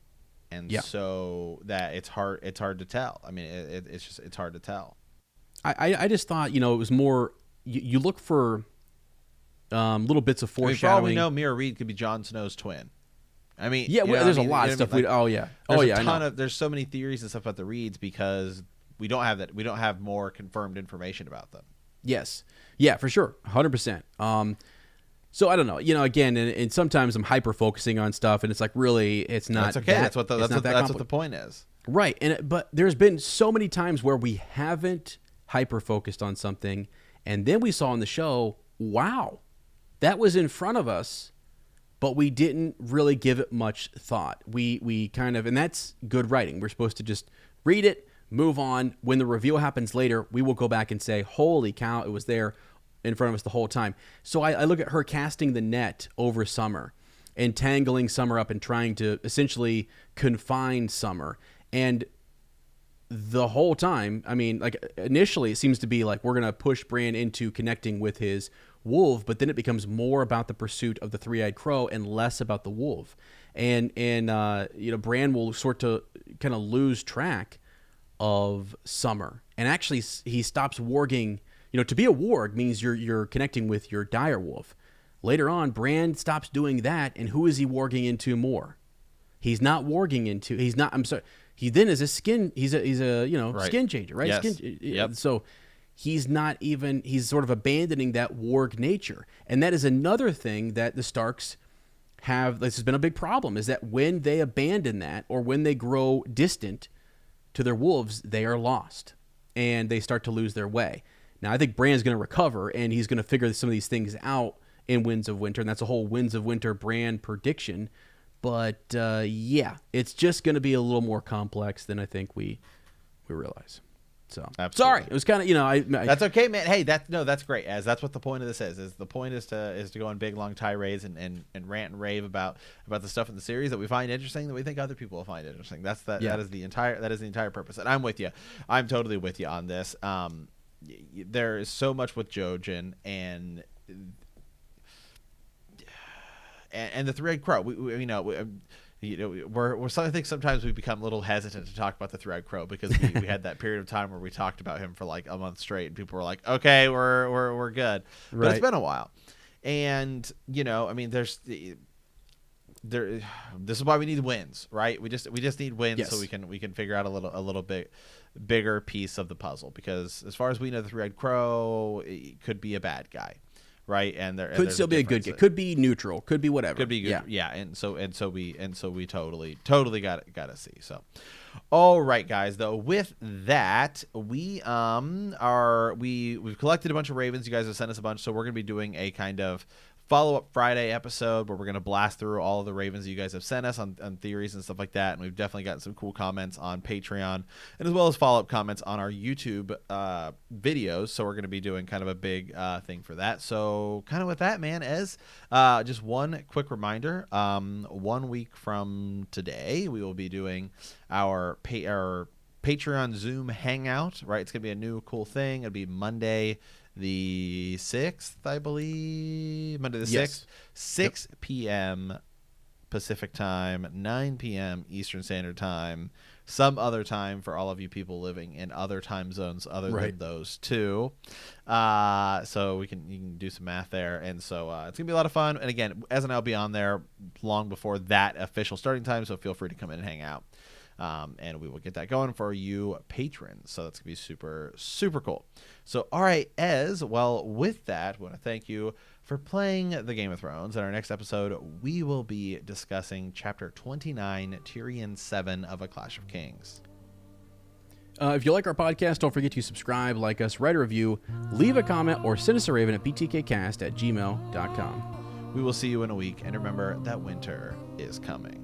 And so that it's hard to tell. I mean, it's hard to tell. I just thought, it was more, you look for little bits of foreshadowing. For all we know, Mira Reed could be Jon Snow's twin. I mean, there's a lot of stuff. There's so many theories and stuff about the Reeds because we don't have that. We don't have more confirmed information about them. Yes. Yeah, for sure. 100%. So I don't know, again, and sometimes I'm hyper focusing on stuff, and it's like really, it's not. That's okay. That's what the point is. Right, but there's been so many times where we haven't hyper focused on something, and then we saw on the show, wow, that was in front of us, but we didn't really give it much thought. We kind of, and that's good writing. We're supposed to just read it, move on. When the reveal happens later, we will go back and say, holy cow, it was there in front of us the whole time. So I look at her casting the net over Summer, entangling Summer up and trying to essentially confine Summer. And the whole time, initially it seems to be like we're going to push Bran into connecting with his wolf, but then it becomes more about the pursuit of the three-eyed crow and less about the wolf. And Bran will sort to kind of lose track of Summer. And actually he stops warging. To be a warg means you're connecting with your dire wolf. Later on, Bran stops doing that, and who is he warging into more? He's not warging into. He's not. I'm sorry. He then is a skin. He's a right. skin changer, right? Yes. Yep. So he's not even. He's sort of abandoning that warg nature, and that is another thing that the Starks have. This has been a big problem. Is that when they abandon that, or when they grow distant to their wolves, they are lost, and they start to lose their way. Now, I think Bran's going to recover, and he's going to figure some of these things out in Winds of Winter, and that's a whole Winds of Winter Bran prediction. But, it's just going to be a little more complex than I think we realize. So, absolutely. Sorry, it was kind of, that's okay, man. Hey, that's great, as that's what the point of this is the point is to go on big, long tirades and rant and rave about the stuff in the series that we find interesting, that we think other people will find interesting. That is the entire purpose. And I'm with you. I'm totally with you on this. There is so much with Jojen and the three-eyed crow. I think sometimes we become a little hesitant to talk about the three-eyed crow because we had that period of time where we talked about him for like a month straight, and people were like, "Okay, we're good," but right. It's been a while, and this is why we need wins, right? We just need wins. Yes. So we can figure out a little bit bigger piece of the puzzle, because as far as we know, the three-eyed crow could be a bad guy, right? And there could still be a good guy, could be neutral, could be whatever, could be good. Yeah. And so we totally got to see. So all right, guys, though, with that, we've collected a bunch of ravens. You guys have sent us a bunch, so we're gonna be doing a kind of follow-up Friday episode where we're going to blast through all of the Ravens you guys have sent us on theories and stuff like that. And we've definitely gotten some cool comments on Patreon, and as well as follow-up comments on our YouTube videos. So we're going to be doing kind of a big thing for that. So kind of with that, man, just one quick reminder, 1 week from today, we will be doing our Patreon Zoom hangout, right? It's going to be a new cool thing. It'll be Monday the 6th, I believe. Monday the 6th, 6 p.m. Pacific time, 9 p.m. Eastern Standard Time, some other time for all of you people living in other time zones other than those two. So you can do some math there. And so it's going to be a lot of fun. And again, Ez and I will be on there long before that official starting time, so feel free to come in and hang out. And we will get that going for you patrons. So that's going to be super, super cool. So, all right, Ez, well, with that, I want to thank you for playing the Game of Thrones. In our next episode, we will be discussing Chapter 29, Tyrion 7 of A Clash of Kings. If you like our podcast, don't forget to subscribe, like us, write a review, leave a comment, or send us a raven at btkcast@gmail.com. We will see you in a week, and remember that winter is coming.